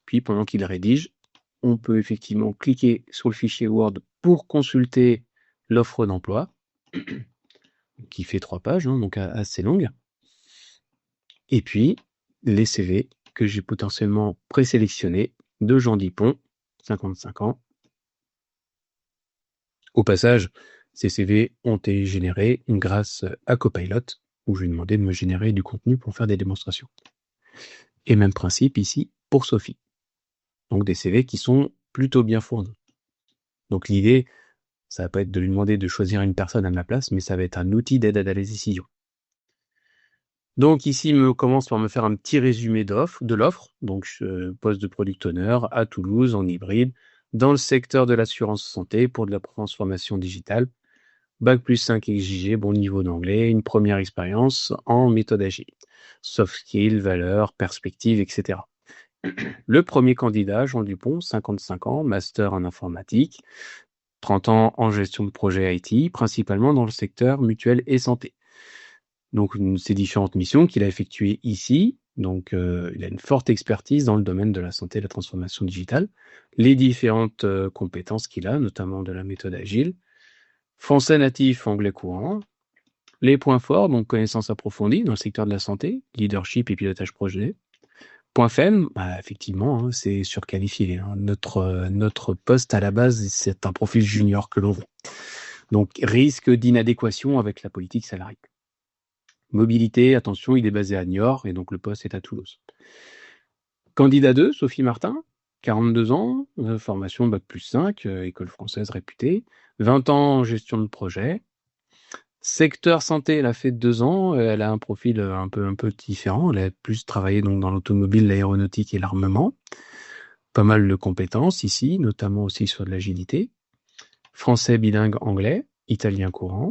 Puis pendant qu'il rédige, on peut effectivement cliquer sur le fichier Word pour consulter l'offre d'emploi, qui fait 3 pages, hein, donc assez longue. Et puis, les CV que j'ai potentiellement présélectionnés de Jean Dupont, 55 ans. Au passage, ces CV ont été générés grâce à Copilot, où je lui ai demandé de me générer du contenu pour faire des démonstrations. Et même principe ici pour Sophie. Donc des CV qui sont plutôt bien fournis. Donc l'idée, ça va pas être de lui demander de choisir une personne à ma place, mais ça va être un outil d'aide à la décision. Donc ici, il commence par me faire un petit résumé de l'offre. Donc poste de product owner à Toulouse en hybride, dans le secteur de l'assurance santé pour de la transformation digitale. Bac+5 exigé, bon niveau d'anglais, une première expérience en méthode agile. Soft skills, valeurs, perspectives, etc. Le premier candidat, Jean Dupont, 55 ans, master en informatique, 30 ans en gestion de projet IT, principalement dans le secteur mutuel et santé. Donc, ces différentes missions qu'il a effectuées ici. Donc, il a une forte expertise dans le domaine de la santé et de la transformation digitale. Les différentes compétences qu'il a, notamment de la méthode agile. Français natif, anglais courant. Les points forts, donc connaissances approfondies dans le secteur de la santé, leadership et pilotage projet. Point faible, effectivement, hein, c'est surqualifié, hein. Notre poste à la base, c'est un profil junior que l'on veut. Donc, risque d'inadéquation avec la politique salariale. Mobilité, attention, il est basé à Niort et donc le poste est à Toulouse. Candidat 2, Sophie Martin, 42 ans, formation Bac+5, école française réputée, 20 ans en gestion de projet. Secteur santé, elle a fait 2 ans, elle a un profil un peu différent, elle a plus travaillé donc dans l'automobile, l'aéronautique et l'armement. Pas mal de compétences ici, notamment aussi sur de l'agilité. Français bilingue anglais, italien courant.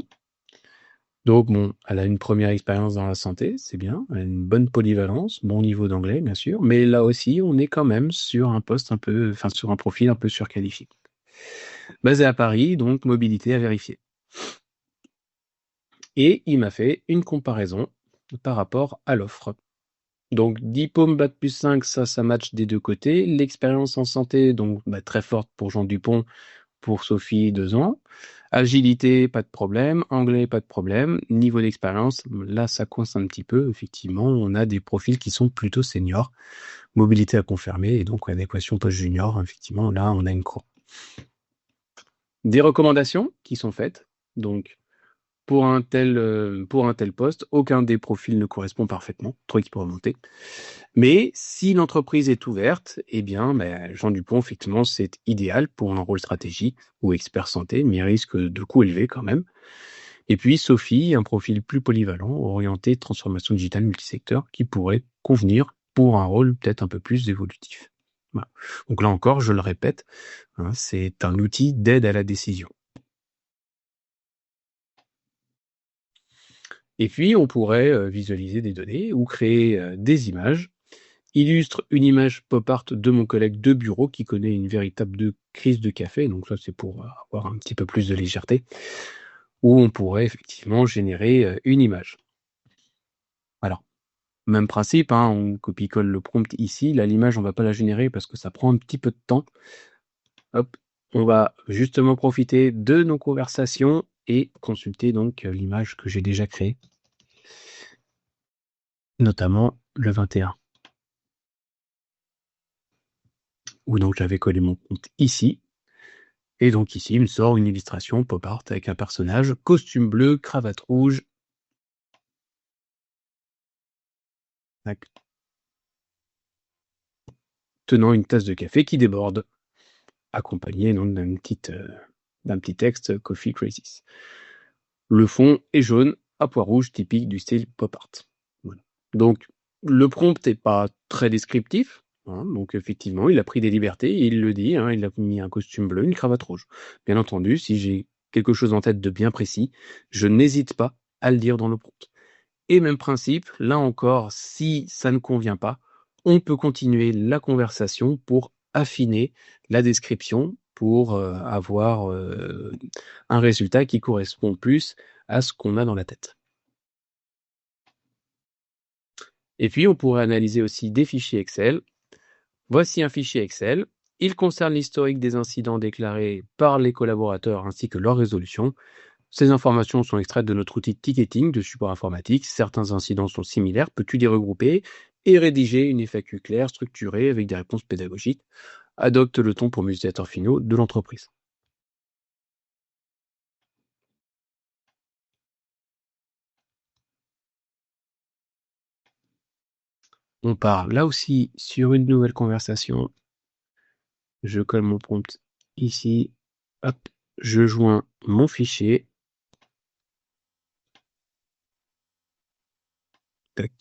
Donc bon, elle a une première expérience dans la santé, c'est bien, elle a une bonne polyvalence, bon niveau d'anglais bien sûr, mais là aussi on est quand même sur un poste sur un profil un peu surqualifié. Basé à Paris, donc mobilité à vérifier. Et il m'a fait une comparaison par rapport à l'offre. Donc, Diplôme Bac plus 5, ça match des deux côtés. L'expérience en santé, donc très forte pour Jean Dupont, pour Sophie, 2 ans. Agilité, pas de problème. Anglais, pas de problème. Niveau d'expérience, là, ça coince un petit peu. Effectivement, on a des profils qui sont plutôt seniors. Mobilité à confirmer, et donc adéquation post-junior, effectivement, là, on a une croix. Des recommandations qui sont faites. Donc, pour un tel poste, aucun des profils ne correspond parfaitement, trop qui peut remonter. Mais si l'entreprise est ouverte, eh bien, Jean Dupont, effectivement, c'est idéal pour un rôle stratégie ou expert santé, mais risque de coût élevé quand même. Et puis Sophie, un profil plus polyvalent, orienté transformation digitale multisecteur, qui pourrait convenir pour un rôle peut-être un peu plus évolutif. Voilà. Donc là encore, je le répète, c'est un outil d'aide à la décision. Et puis, on pourrait visualiser des données ou créer des images. Illustre une image pop art de mon collègue de bureau qui connaît une véritable crise de café. Donc ça, c'est pour avoir un petit peu plus de légèreté. Ou on pourrait effectivement générer une image. Alors, même principe, on copie-colle le prompt ici. Là, l'image, on va pas la générer parce que ça prend un petit peu de temps. Hop, on va justement profiter de nos conversations et consulter donc l'image que j'ai déjà créée, notamment le 21. Où donc j'avais collé mon compte ici. Et donc ici, il me sort une illustration pop art avec un personnage, costume bleu, cravate rouge. Tac. Tenant une tasse de café qui déborde, accompagné d'un petit texte Coffee Crisis. Le fond est jaune à pois rouge, typique du style pop art. Voilà. Donc le prompt n'est pas très descriptif. Donc effectivement, il a pris des libertés et il le dit, il a mis un costume bleu, une cravate rouge. Bien entendu, si j'ai quelque chose en tête de bien précis, je n'hésite pas à le dire dans le prompt. Et même principe, là encore, si ça ne convient pas, on peut continuer la conversation pour affiner la description, pour avoir un résultat qui correspond plus à ce qu'on a dans la tête. Et puis, on pourrait analyser aussi des fichiers Excel. Voici un fichier Excel. Il concerne l'historique des incidents déclarés par les collaborateurs ainsi que leur résolution. Ces informations sont extraites de notre outil de ticketing de support informatique. Certains incidents sont similaires. Peux-tu les regrouper et rédiger une FAQ claire, structurée, avec des réponses pédagogiques? Adopte le ton pour mes utilisateurs finaux de l'entreprise. On part là aussi sur une nouvelle conversation. Je colle mon prompt ici. Hop, je joins mon fichier. Tac.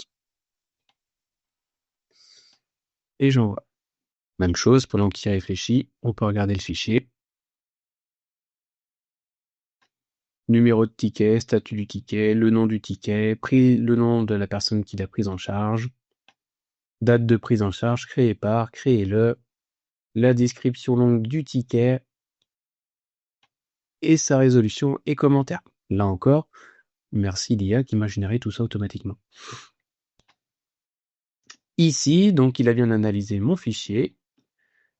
Et j'envoie. Même chose, pendant qu'il réfléchit, on peut regarder le fichier. Numéro de ticket, statut du ticket, le nom du ticket, le nom de la personne qui l'a prise en charge, date de prise en charge, créé par, créez-le, la description longue du ticket et sa résolution et commentaire. Là encore, merci l'IA qui m'a généré tout ça automatiquement. Ici, donc, il a bien analysé mon fichier.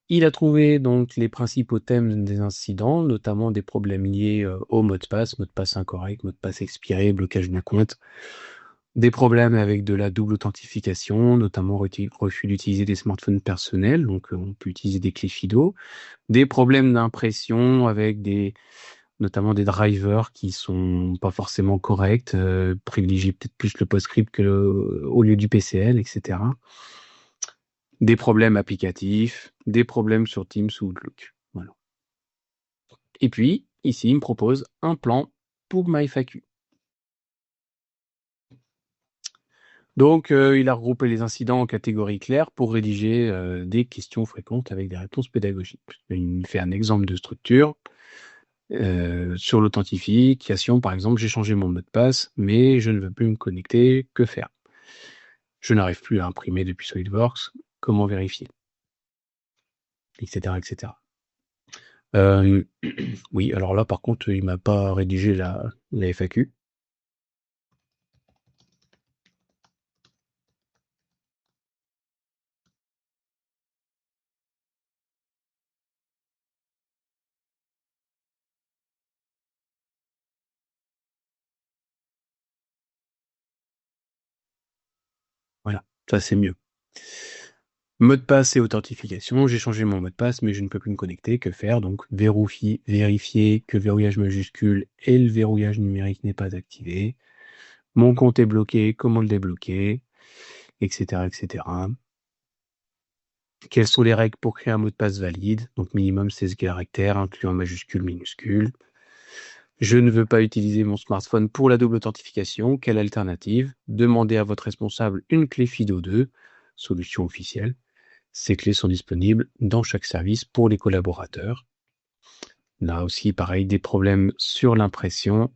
Il a trouvé donc les principaux thèmes des incidents, notamment des problèmes liés au mot de passe incorrect, mot de passe expiré, blocage du compte, des problèmes avec de la double authentification, notamment refus d'utiliser des smartphones personnels, donc on peut utiliser des clés FIDO, des problèmes d'impression avec notamment des drivers qui sont pas forcément corrects, privilégient peut-être plus le PostScript au lieu du PCL, etc. Des problèmes applicatifs, des problèmes sur Teams ou Outlook. Voilà. Et puis, ici, il me propose un plan pour ma FAQ. Donc, il a regroupé les incidents en catégories claires pour rédiger des questions fréquentes avec des réponses pédagogiques. Il me fait un exemple de structure. Sur l'authentification, par exemple, j'ai changé mon mot de passe, mais je ne veux plus me connecter. Que faire? Je n'arrive plus à imprimer depuis SolidWorks. Comment vérifier? Etc. etc. Oui, alors là, par contre, il m'a pas rédigé la FAQ. Ça, c'est mieux. Mot de passe et authentification. J'ai changé mon mot de passe, mais je ne peux plus me connecter. Que faire? Donc, vérifier que le verrouillage majuscule et le verrouillage numérique n'est pas activé. Mon compte est bloqué, comment le débloquer, etc., etc. Quelles sont les règles pour créer un mot de passe valide? Donc, minimum 16 caractères, incluant majuscule, minuscule. Je ne veux pas utiliser mon smartphone pour la double authentification. Quelle alternative? Demandez à votre responsable une clé FIDO2, solution officielle. Ces clés sont disponibles dans chaque service pour les collaborateurs. Là aussi, pareil, des problèmes sur l'impression,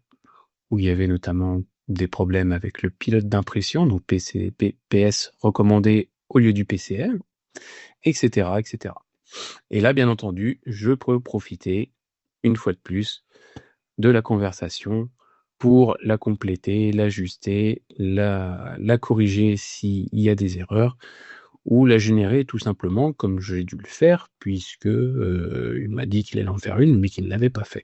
où il y avait notamment des problèmes avec le pilote d'impression, donc PS recommandé au lieu du PCL, etc., etc. Et là, bien entendu, je peux profiter, une fois de plus, de la conversation pour la compléter, l'ajuster, la corriger s'il y a des erreurs, ou la générer tout simplement comme j'ai dû le faire, puisque il m'a dit qu'il allait en faire une, mais qu'il ne l'avait pas fait.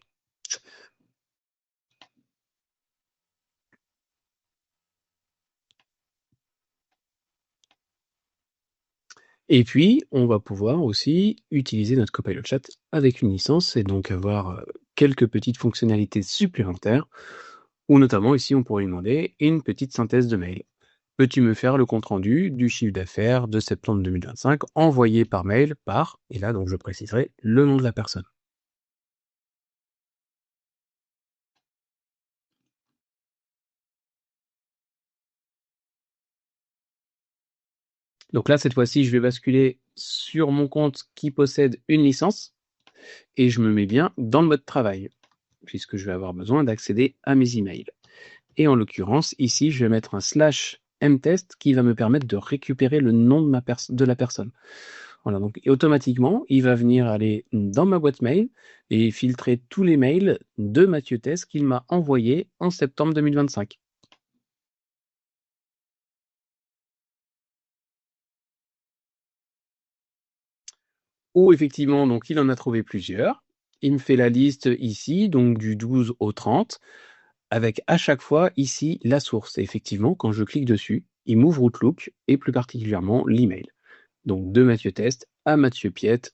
Et puis, on va pouvoir aussi utiliser notre Copilot Chat avec une licence et donc avoir quelques petites fonctionnalités supplémentaires, ou notamment ici, on pourrait lui demander une petite synthèse de mail. Peux-tu me faire le compte-rendu du chiffre d'affaires de septembre 2025 envoyé par mail par, et là donc je préciserai, le nom de la personne. Donc là, cette fois-ci, je vais basculer sur mon compte qui possède une licence et je me mets bien dans le mode travail, puisque je vais avoir besoin d'accéder à mes emails. Et en l'occurrence, ici, je vais mettre un /mtest qui va me permettre de récupérer le nom de la personne. Voilà, donc et automatiquement, il va venir aller dans ma boîte mail et filtrer tous les mails de Mathieu Test qu'il m'a envoyés en septembre 2025. Où effectivement, donc il en a trouvé plusieurs. Il me fait la liste ici, donc du 12 au 30, avec à chaque fois ici la source. Et effectivement, quand je clique dessus, il m'ouvre Outlook et plus particulièrement l'email. Donc de Mathieu Test à Mathieu Piette,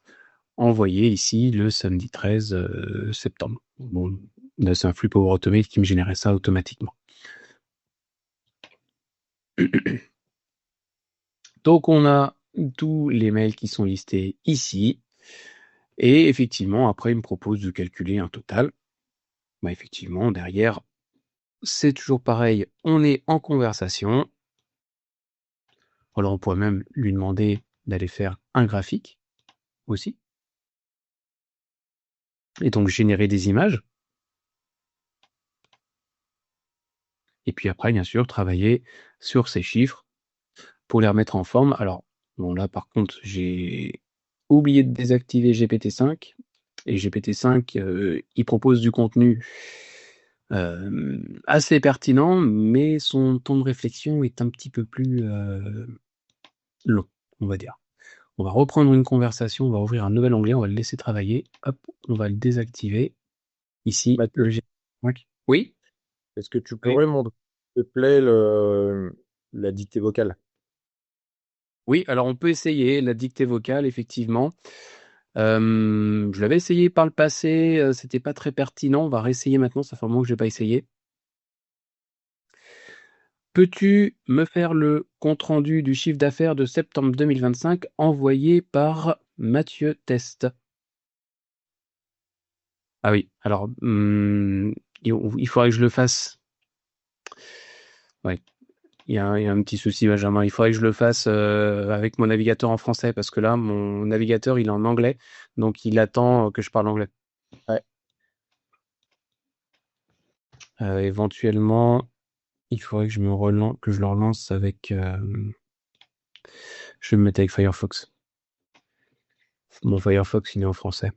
envoyé ici le samedi 13 septembre. Bon, là, c'est un flux Power Automate qui me générait ça automatiquement. Donc on a tous les mails qui sont listés ici. Et effectivement, après, il me propose de calculer un total. Bah, effectivement, derrière, c'est toujours pareil, on est en conversation. Alors on pourrait même lui demander d'aller faire un graphique aussi. Et donc générer des images. Et puis après, bien sûr, travailler sur ces chiffres pour les remettre en forme. Alors, bon là par contre, j'ai oublié de désactiver GPT-5. Et GPT-5, il propose du contenu assez pertinent, mais son temps de réflexion est un petit peu plus long, on va dire. On va reprendre une conversation, on va ouvrir un nouvel onglet, on va le laisser travailler. Hop, on va le désactiver. Ici, Mathieu, le G5. Oui, est-ce que tu oui. pourrais montrer, s'il te plaît, la dictée vocale? Oui, alors on peut essayer la dictée vocale, effectivement. Je l'avais essayé par le passé, c'était pas très pertinent. On va réessayer maintenant, ça fait un moment que je n'ai pas essayé. Peux-tu me faire le compte-rendu du chiffre d'affaires de septembre 2025 envoyé par Mathieu Test? Ah oui, alors il faudrait que je le fasse. Ouais, il y a un petit souci, Benjamin. Il faudrait que je le fasse avec mon navigateur en français parce que là, mon navigateur, il est en anglais, donc il attend que je parle anglais. Ouais. Éventuellement, il faudrait que que je le relance avec. Je vais me mettre avec Firefox. Mon Firefox, il est en français.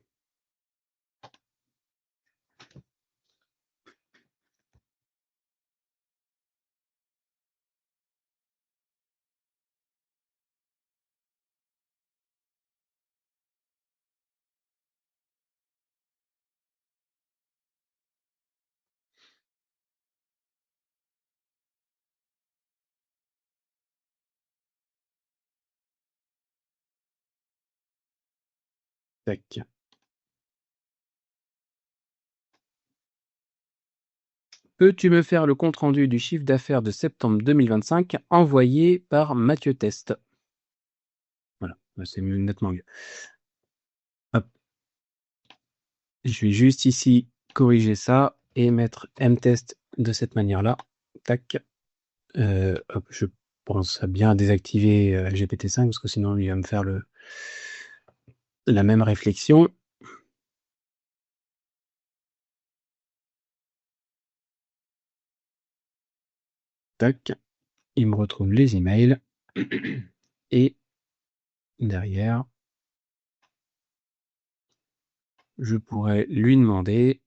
Tac. Peux-tu me faire le compte-rendu du chiffre d'affaires de septembre 2025 envoyé par Mathieu Test? Voilà, c'est nettement mieux. Hop. Je vais juste ici corriger ça et mettre mtest de cette manière-là. Tac. Hop, je pense à bien désactiver GPT-5 parce que sinon il va me faire la même réflexion. Tac. Il me retrouve les emails. Et derrière, je pourrais lui demander: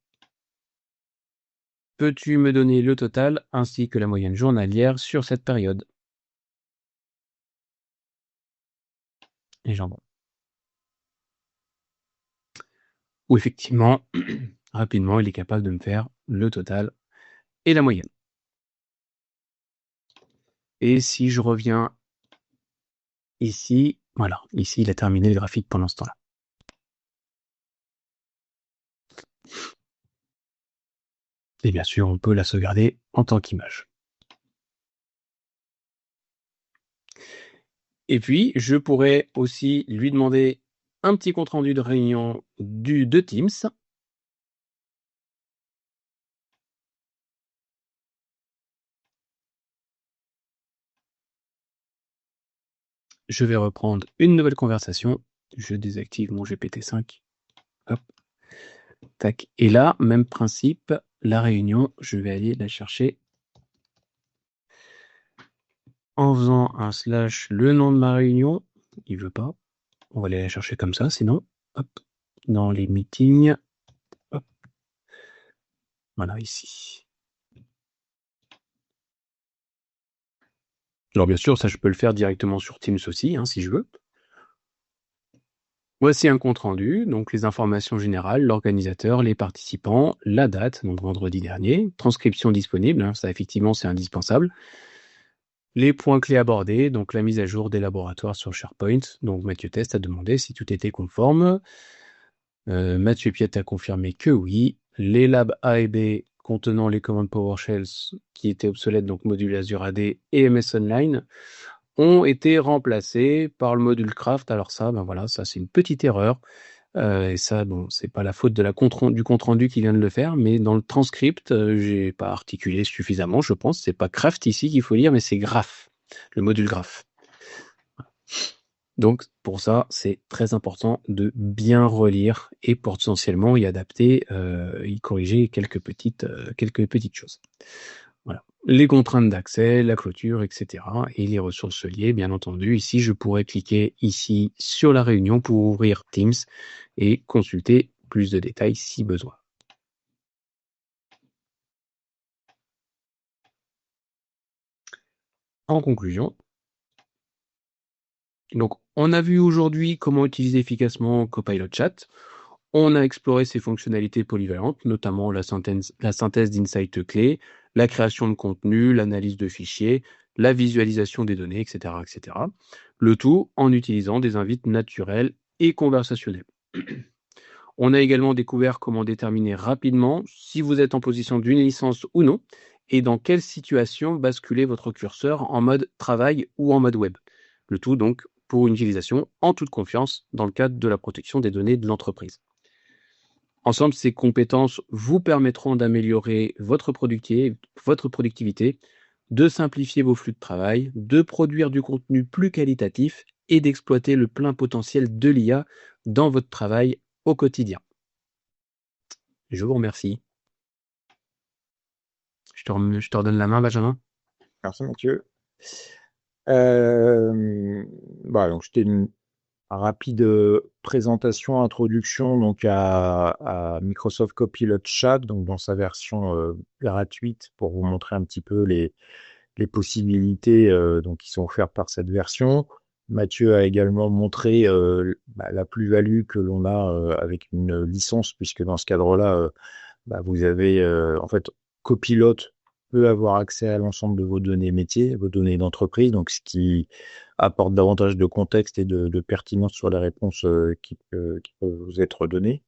peux-tu me donner le total ainsi que la moyenne journalière sur cette période? Et j'envoie. Ou effectivement, rapidement, il est capable de me faire le total et la moyenne. Et si je reviens ici, voilà, ici il a terminé le graphique pendant ce temps-là. Et bien sûr, on peut la sauvegarder en tant qu'image. Et puis, je pourrais aussi lui demander un petit compte-rendu de réunion de Teams. Je vais reprendre une nouvelle conversation. Je désactive mon GPT-5. Hop. Tac. Et là, même principe, la réunion, je vais aller la chercher en faisant un slash le nom de ma réunion. Il veut pas. On va aller la chercher comme ça, sinon. Hop. Dans les meetings. Hop. Voilà, ici. Alors bien sûr, ça je peux le faire directement sur Teams aussi, hein, si je veux. Voici un compte-rendu, donc les informations générales, l'organisateur, les participants, la date, donc vendredi dernier, transcription disponible, hein, ça effectivement c'est indispensable. Les points clés abordés, donc la mise à jour des laboratoires sur SharePoint, donc Mathieu Test a demandé si tout était conforme. Mathieu Piette a confirmé que oui. Les labs A et B contenant les commandes PowerShell qui étaient obsolètes, donc module Azure AD et MS Online, ont été remplacés par le module Craft. Alors ça, ben voilà, ça c'est une petite erreur. Et ça, bon, c'est pas la faute de du compte rendu qui vient de le faire, mais dans le transcript, j'ai pas articulé suffisamment, je pense. C'est pas Craft ici qu'il faut lire, mais c'est Graph, le module Graph. Donc pour ça, c'est très important de bien relire et potentiellement y adapter, y corriger quelques petites choses. Voilà. Les contraintes d'accès, la clôture, etc. Et les ressources liées, bien entendu. Ici, je pourrais cliquer ici sur la réunion pour ouvrir Teams et consulter plus de détails si besoin. En conclusion, donc on a vu aujourd'hui comment utiliser efficacement Copilot Chat. On a exploré ses fonctionnalités polyvalentes, notamment la synthèse d'insights clés, la création de contenu, l'analyse de fichiers, la visualisation des données, etc., etc. Le tout en utilisant des invites naturels et conversationnels. On a également découvert comment déterminer rapidement si vous êtes en position d'une licence ou non, et dans quelle situation basculer votre curseur en mode travail ou en mode web. Le tout donc pour une utilisation en toute confiance dans le cadre de la protection des données de l'entreprise. Ensemble, ces compétences vous permettront d'améliorer votre productivité, de simplifier vos flux de travail, de produire du contenu plus qualitatif et d'exploiter le plein potentiel de l'IA dans votre travail au quotidien. Je vous remercie. Je te redonne la main, Benjamin. Merci Mathieu. Donc c'était une rapide présentation, introduction donc à Microsoft Copilot Chat, donc dans sa version gratuite pour vous montrer un petit peu les possibilités donc qui sont offertes par cette version. Mathieu a également montré la plus-value que l'on a avec une licence, puisque dans ce cadre-là, vous avez en fait Copilot peut avoir accès à l'ensemble de vos données métiers, vos données d'entreprise, donc ce qui apporte davantage de contexte et de pertinence sur les réponses qui peuvent vous être données.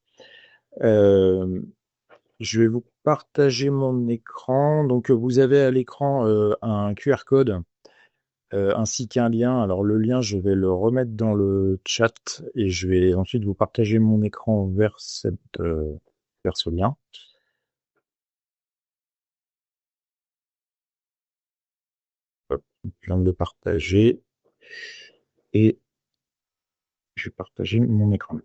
Je vais vous partager mon écran. Donc, vous avez à l'écran un QR code ainsi qu'un lien. Alors, le lien, je vais le remettre dans le chat et je vais ensuite vous partager mon écran vers ce lien. Hop, je viens de le partager et je vais partager mon écran.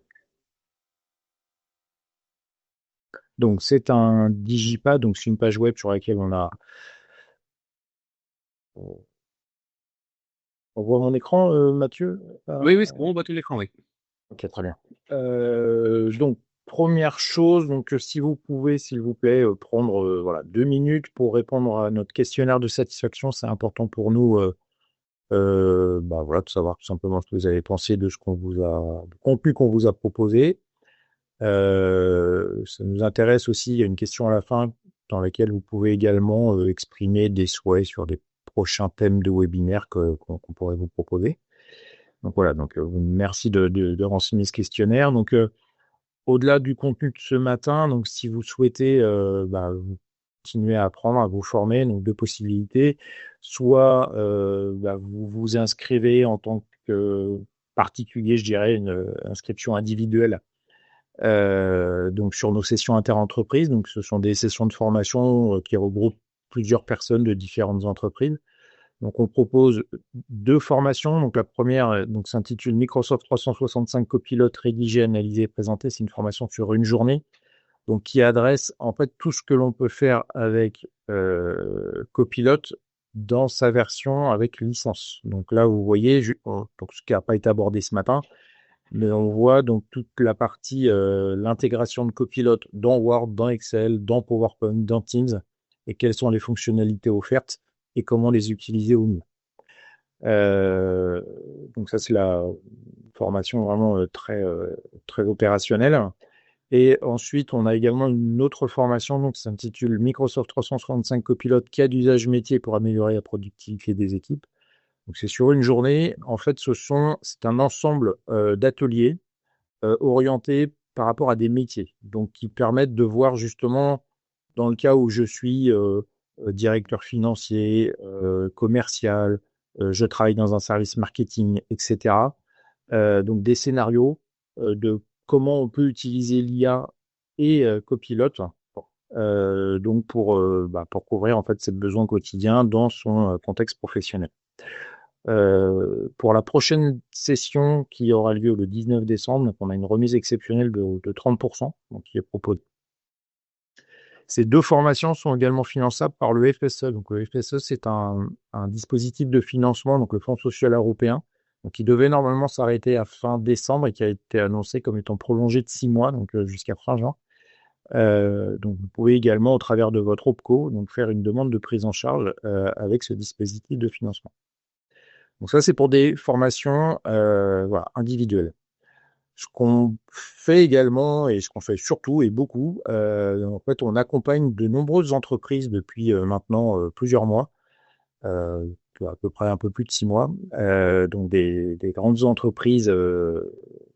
Donc, c'est un Digipad, donc c'est une page web sur laquelle on voit mon écran, Mathieu? Oui, c'est bon, on voit tout l'écran, oui. Ok, très bien. Donc, première chose, donc si vous pouvez, s'il vous plaît, prendre voilà, 2 minutes pour répondre à notre questionnaire de satisfaction, c'est important pour nous voilà, de savoir tout simplement ce que vous avez pensé de ce du contenu qu'on vous a proposé. Ça nous intéresse aussi, il y a une question à la fin dans laquelle vous pouvez également exprimer des souhaits sur des prochains thèmes de webinaire qu'on pourrait vous proposer. Donc voilà, donc merci de renseigner ce questionnaire. Donc au-delà du contenu de ce matin, donc si vous souhaitez vous continuer à apprendre, à vous former, donc deux possibilités. Soit vous vous inscrivez en tant que particulier, je dirais, une inscription individuelle donc sur nos sessions interentreprises. Donc ce sont des sessions de formation qui regroupent plusieurs personnes de différentes entreprises. Donc on propose deux formations. Donc la première donc s'intitule Microsoft 365 Copilote rédigé, analysé, présenté. C'est une formation sur une journée, donc qui adresse en fait tout ce que l'on peut faire avec Copilote dans sa version avec licence. Donc là vous voyez, donc ce qui n'a pas été abordé ce matin, mais on voit donc toute la partie l'intégration de Copilote dans Word, dans Excel, dans PowerPoint, dans Teams, et quelles sont les fonctionnalités offertes et comment les utiliser au mieux. Donc ça, c'est la formation vraiment très opérationnelle. Et ensuite, on a également une autre formation, donc ça s'intitule Microsoft 365 Copilote, cas d'usage métier pour améliorer la productivité des équipes. Donc c'est sur une journée. En fait, c'est un ensemble d'ateliers orientés par rapport à des métiers, donc qui permettent de voir justement, dans le cas où je suis directeur financier, commercial, je travaille dans un service marketing, etc. Donc des scénarios de comment on peut utiliser l'IA et Copilote donc pour couvrir en fait ses besoins quotidiens dans son contexte professionnel. Pour la prochaine session qui aura lieu le 19 décembre, donc on a une remise exceptionnelle de 30%, donc qui est proposée. Ces deux formations sont également finançables par le FSE. Donc le FSE, c'est un dispositif de financement, donc le Fonds social européen, donc qui devait normalement s'arrêter à fin décembre et qui a été annoncé comme étant prolongé de 6 mois, donc jusqu'à fin juin. Donc vous pouvez également, au travers de votre OPCO, donc faire une demande de prise en charge avec ce dispositif de financement. Donc ça, c'est pour des formations voilà, individuelles. Ce qu'on fait également et ce qu'on fait surtout et beaucoup, en fait, on accompagne de nombreuses entreprises depuis maintenant plusieurs mois, à peu près un peu plus de 6 mois, donc des grandes entreprises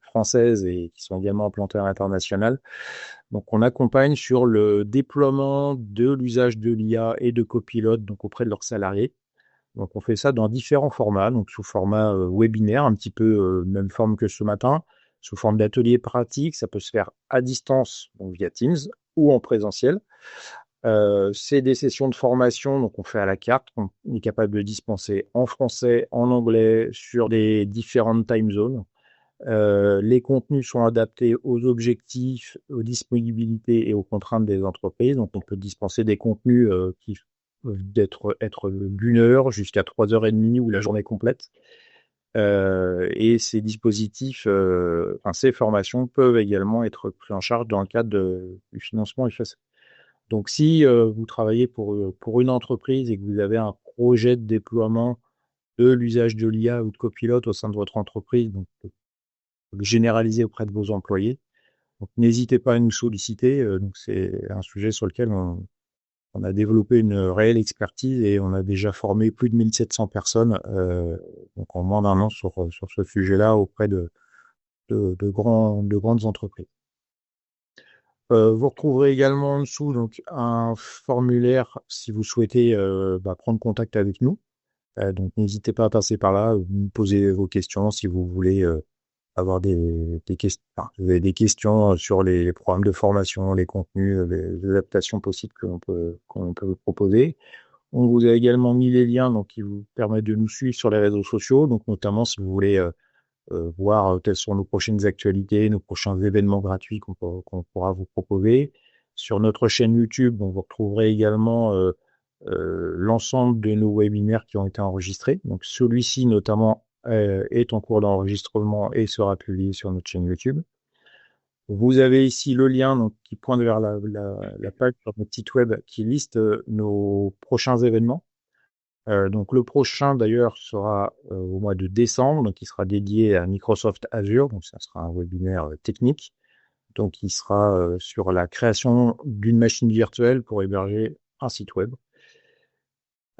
françaises et qui sont également implantées à l'international. Donc, on accompagne sur le déploiement de l'usage de l'IA et de copilote donc auprès de leurs salariés. Donc, on fait ça dans différents formats, donc sous format webinaire, un petit peu même forme que ce matin, sous forme d'ateliers pratiques. Ça peut se faire à distance, donc via Teams, ou en présentiel. C'est des sessions de formation, donc on fait à la carte. On est capable de dispenser en français, en anglais, sur des différentes time zones. Les contenus sont adaptés aux objectifs, aux disponibilités et aux contraintes des entreprises. Donc, on peut dispenser des contenus qui peuvent être d'une heure jusqu'à 3h30 ou la journée complète. Et ces dispositifs, ces formations peuvent également être pris en charge dans le cadre du financement FSE. Donc, si vous travaillez pour une entreprise et que vous avez un projet de déploiement de l'usage de l'IA ou de copilote au sein de votre entreprise, donc le généraliser auprès de vos employés. Donc, n'hésitez pas à nous solliciter. Donc, c'est un sujet sur lequel on a développé une réelle expertise et on a déjà formé plus de 1700 personnes donc en moins d'un an sur ce sujet-là auprès de grandes entreprises. Vous retrouverez également en dessous donc un formulaire si vous souhaitez prendre contact avec nous. Donc n'hésitez pas à passer par là, vous poser vos questions si vous voulez avoir des questions, enfin, vous avez des questions sur les programmes de formation, les contenus, les adaptations possibles qu'on peut vous proposer. On vous a également mis les liens donc qui vous permettent de nous suivre sur les réseaux sociaux, donc notamment si vous voulez voir quelles sont nos prochaines actualités, nos prochains événements gratuits qu'on pourra vous proposer. Sur notre chaîne YouTube, vous retrouverez également l'ensemble de nos webinaires qui ont été enregistrés. Donc celui-ci notamment est en cours d'enregistrement et sera publié sur notre chaîne YouTube. Vous avez ici le lien donc, qui pointe vers la page sur notre site web qui liste nos prochains événements. Donc le prochain d'ailleurs sera au mois de décembre, donc il sera dédié à Microsoft Azure, donc ça sera un webinaire technique. Donc il sera sur la création d'une machine virtuelle pour héberger un site web.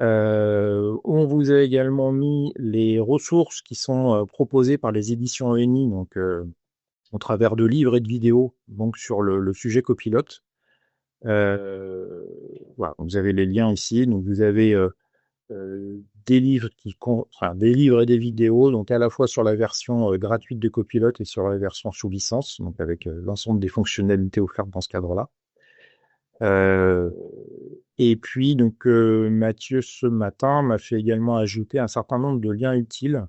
On vous a également mis les ressources qui sont proposées par les éditions ENI, donc au travers de livres et de vidéos, donc sur le sujet copilote. Voilà, vous avez les liens ici. Donc vous avez des livres des livres et des vidéos, donc à la fois sur la version gratuite de Copilote et sur la version sous licence, donc avec l'ensemble des fonctionnalités offertes dans ce cadre-là. Et puis donc Mathieu ce matin m'a fait également ajouter un certain nombre de liens utiles.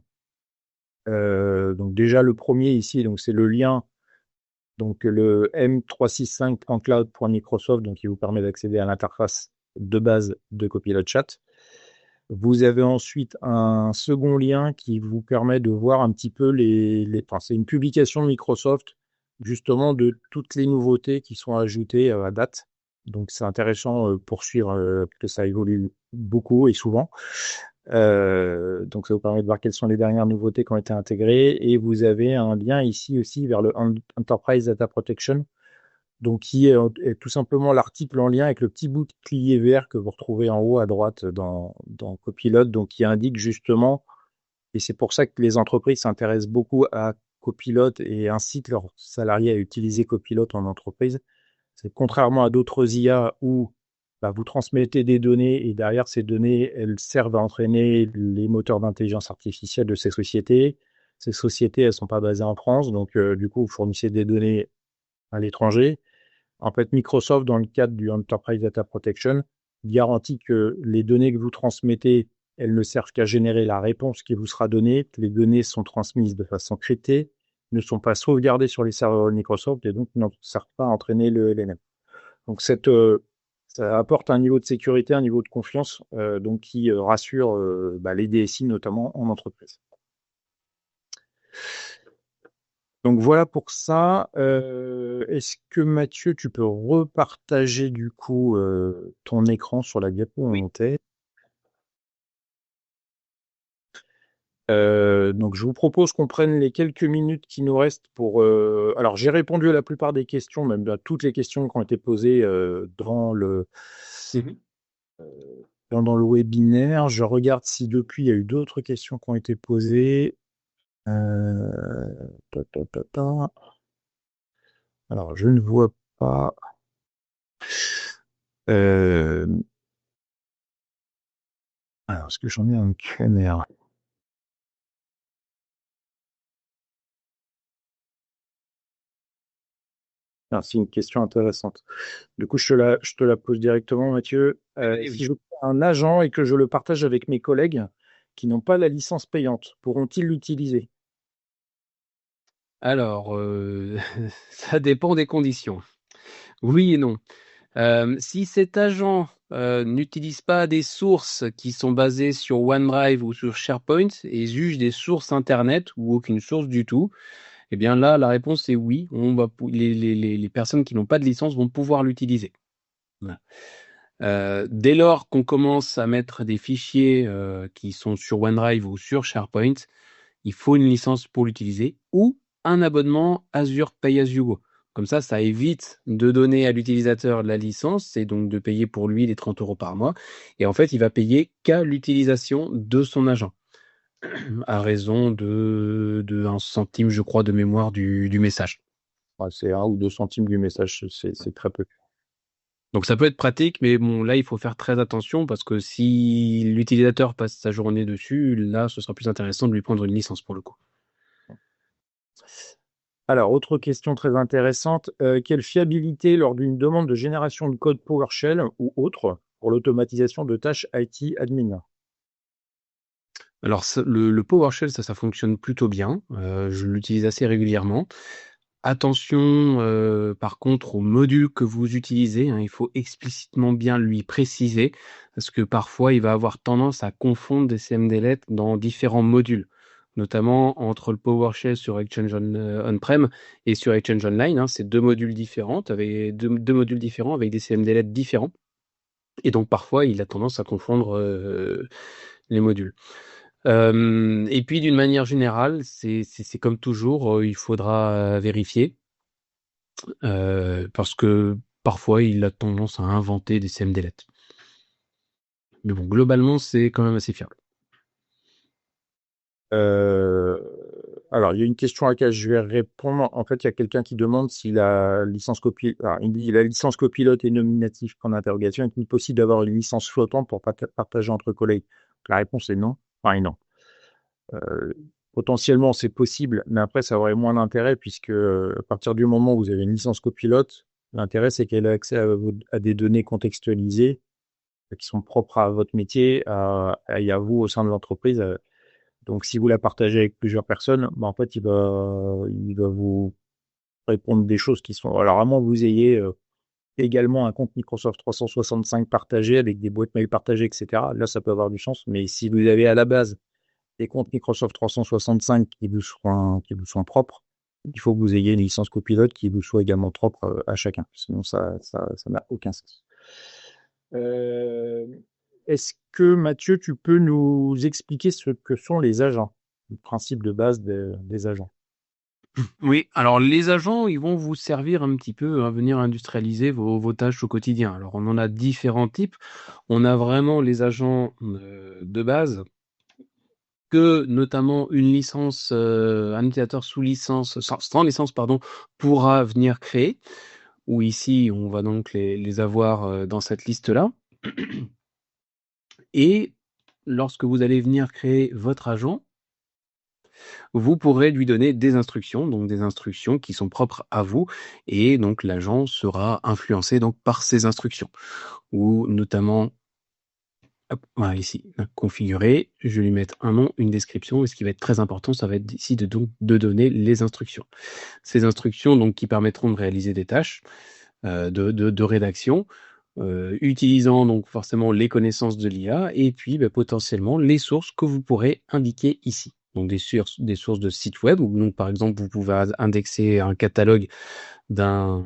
Donc déjà le premier ici, donc c'est le lien donc le m365.cloud.microsoft, donc qui vous permet d'accéder à l'interface de base de Copilot Chat. Vous avez ensuite un second lien qui vous permet de voir un petit peu c'est une publication de Microsoft justement de toutes les nouveautés qui sont ajoutées à date. Donc c'est intéressant pour suivre parce que ça évolue beaucoup et souvent. Donc ça vous permet de voir quelles sont les dernières nouveautés qui ont été intégrées. Et vous avez un lien ici aussi vers le Enterprise Data Protection, donc qui est tout simplement l'article en lien avec le petit bouclier vert que vous retrouvez en haut à droite dans Copilot, donc qui indique justement, et c'est pour ça que les entreprises s'intéressent beaucoup à Copilot et incitent leurs salariés à utiliser Copilot en entreprise. C'est contrairement à d'autres IA où vous transmettez des données et derrière ces données, elles servent à entraîner les moteurs d'intelligence artificielle de ces sociétés. Ces sociétés, elles sont pas basées en France, donc du coup, vous fournissez des données à l'étranger. En fait, Microsoft, dans le cadre du Enterprise Data Protection, garantit que les données que vous transmettez, elles ne servent qu'à générer la réponse qui vous sera donnée. Les données sont transmises de façon cryptée, ne sont pas sauvegardées sur les serveurs de Microsoft et donc ne servent pas à entraîner le LLM. Donc ça apporte un niveau de sécurité, un niveau de confiance donc qui rassure les DSI notamment en entreprise. Donc voilà pour ça. Est-ce que Mathieu, tu peux repartager du coup ton écran sur la diapo où on était? Donc je vous propose qu'on prenne les quelques minutes qui nous restent pour. Alors j'ai répondu à la plupart des questions, même à toutes les questions qui ont été posées dans le webinaire. Je regarde si depuis il y a eu d'autres questions qui ont été posées. Alors je ne vois pas. Alors, est-ce que j'en ai un QR? C'est une question intéressante. Du coup, je te la pose directement, Mathieu. Si je prends un agent et que je le partage avec mes collègues qui n'ont pas la licence payante, pourront-ils l'utiliser? Alors, ça dépend des conditions. Oui et non. Si cet agent n'utilise pas des sources qui sont basées sur OneDrive ou sur SharePoint et juge des sources Internet ou aucune source du tout, eh bien là, la réponse est oui. Les personnes qui n'ont pas de licence vont pouvoir l'utiliser. Voilà. Dès lors qu'on commence à mettre des fichiers qui sont sur OneDrive ou sur SharePoint, il faut une licence pour l'utiliser ou un abonnement Azure Pay As You Go. Comme ça évite de donner à l'utilisateur la licence et donc de payer pour lui les 30 € par mois. Et en fait, il va payer qu'à l'utilisation de son agent, à raison de 1 centime, je crois, de mémoire du message. Ouais, c'est 1 ou 2 centimes du message, c'est très peu. Donc ça peut être pratique, mais bon, là, il faut faire très attention parce que si l'utilisateur passe sa journée dessus, là, ce sera plus intéressant de lui prendre une licence pour le coup. Alors, autre question très intéressante, quelle fiabilité lors d'une demande de génération de code PowerShell ou autre pour l'automatisation de tâches IT admin? Alors le PowerShell, ça fonctionne plutôt bien. Je l'utilise assez régulièrement. Attention, par contre, au module que vous utilisez, hein, il faut explicitement bien lui préciser, parce que parfois, il va avoir tendance à confondre des CMDLET dans différents modules, notamment entre le PowerShell sur Exchange On-Prem et sur Exchange Online, hein. C'est 2 modules différents avec 2 modules différents avec des CMDLET différents et donc parfois, il a tendance à confondre, les modules. Et puis d'une manière générale, c'est comme toujours, il faudra vérifier, parce que parfois il a tendance à inventer des CMDLET. Mais bon, globalement, c'est quand même assez fiable. Alors, il y a une question à laquelle je vais répondre. En fait, il y a quelqu'un qui demande si la licence il dit la licence copilote est nominative point d'interrogation. Est-il possible d'avoir une licence flottante pour partager entre collègues? La réponse est non. Enfin, non. Euh, Potentiellement, c'est possible, mais après, ça aurait moins d'intérêt puisque à partir du moment où vous avez une licence copilote, l'intérêt, c'est qu'elle a accès à des données contextualisées qui sont propres à votre métier et à vous au sein de l'entreprise. Donc, si vous la partagez avec plusieurs personnes, bah, en fait, il va vous répondre des choses qui sont. Alors, à moins que vous ayez également un compte Microsoft 365 partagé avec des boîtes mail partagées, etc. Là, ça peut avoir du sens. Mais si vous avez à la base des comptes Microsoft 365 qui vous sont propres, il faut que vous ayez une licence copilote qui vous soit également propre à chacun. Sinon, ça n'a aucun sens. Euh, Est-ce que Mathieu, tu peux nous expliquer ce que sont les agents, le principe de base des agents? Oui, alors les agents, ils vont vous servir un petit peu à venir industrialiser vos tâches au quotidien. Alors on en a différents types. On a vraiment les agents de base que notamment une licence, un utilisateur sous licence, sans licence, pardon, pourra venir créer. Où ici, on va donc les avoir dans cette liste-là. Et lorsque vous allez venir créer votre agent, vous pourrez lui donner des instructions, donc des instructions qui sont propres à vous, et donc l'agent sera influencé donc par ces instructions. Ou notamment, hop, voilà ici, configurer, je vais lui mettre un nom, une description, et ce qui va être très important, ça va être ici de donner les instructions. Ces instructions donc qui permettront de réaliser des tâches de rédaction, utilisant donc forcément les connaissances de l'IA et puis potentiellement les sources que vous pourrez indiquer ici. Donc des sources de sites web, où donc par exemple vous pouvez indexer un catalogue d'un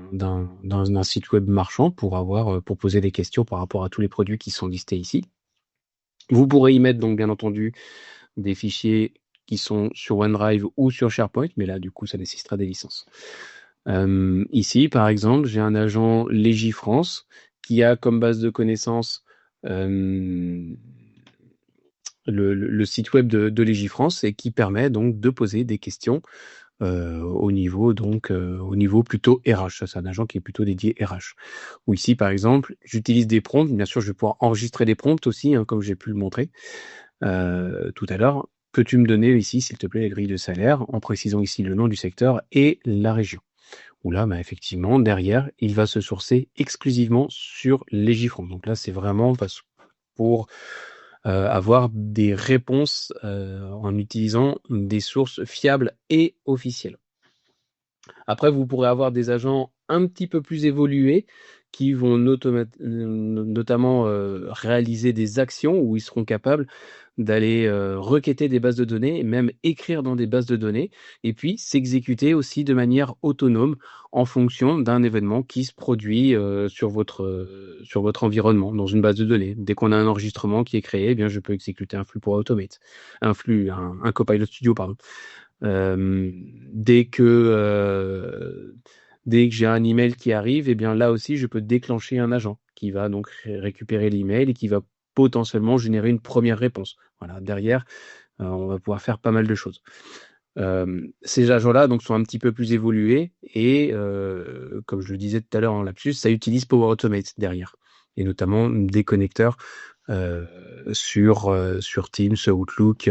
site web marchand pour pour poser des questions par rapport à tous les produits qui sont listés ici. Vous pourrez y mettre donc bien entendu des fichiers qui sont sur OneDrive ou sur SharePoint, mais là du coup ça nécessitera des licences. Ici, par exemple, j'ai un agent Légifrance qui a comme base de connaissances le site web de Légifrance et qui permet donc de poser des questions au niveau plutôt RH. Ça, c'est un agent qui est plutôt dédié RH. Ou ici, par exemple, j'utilise des prompts. Bien sûr, je vais pouvoir enregistrer des prompts aussi, hein, comme j'ai pu le montrer tout à l'heure. Peux-tu me donner ici, s'il te plaît, la grille de salaire en précisant ici le nom du secteur et la région? Où là, effectivement, derrière, il va se sourcer exclusivement sur Légifrance. Donc là, c'est vraiment pour avoir des réponses en utilisant des sources fiables et officielles. Après, vous pourrez avoir des agents un petit peu plus évolués qui vont notamment réaliser des actions où ils seront capables d'aller requêter des bases de données et même écrire dans des bases de données et puis s'exécuter aussi de manière autonome en fonction d'un événement qui se produit sur votre environnement dans une base de données. Dès qu'on a un enregistrement qui est créé, eh bien je peux exécuter un flux pour Automate, un Copilot Studio, pardon. Dès que Dès que j'ai un email qui arrive, eh bien là aussi, je peux déclencher un agent qui va donc récupérer l'email et qui va potentiellement générer une première réponse. Voilà, derrière, on va pouvoir faire pas mal de choses. Ces agents-là donc sont un petit peu plus évolués et comme je le disais tout à l'heure en lapsus, ça utilise Power Automate derrière et notamment des connecteurs sur Teams, Outlook,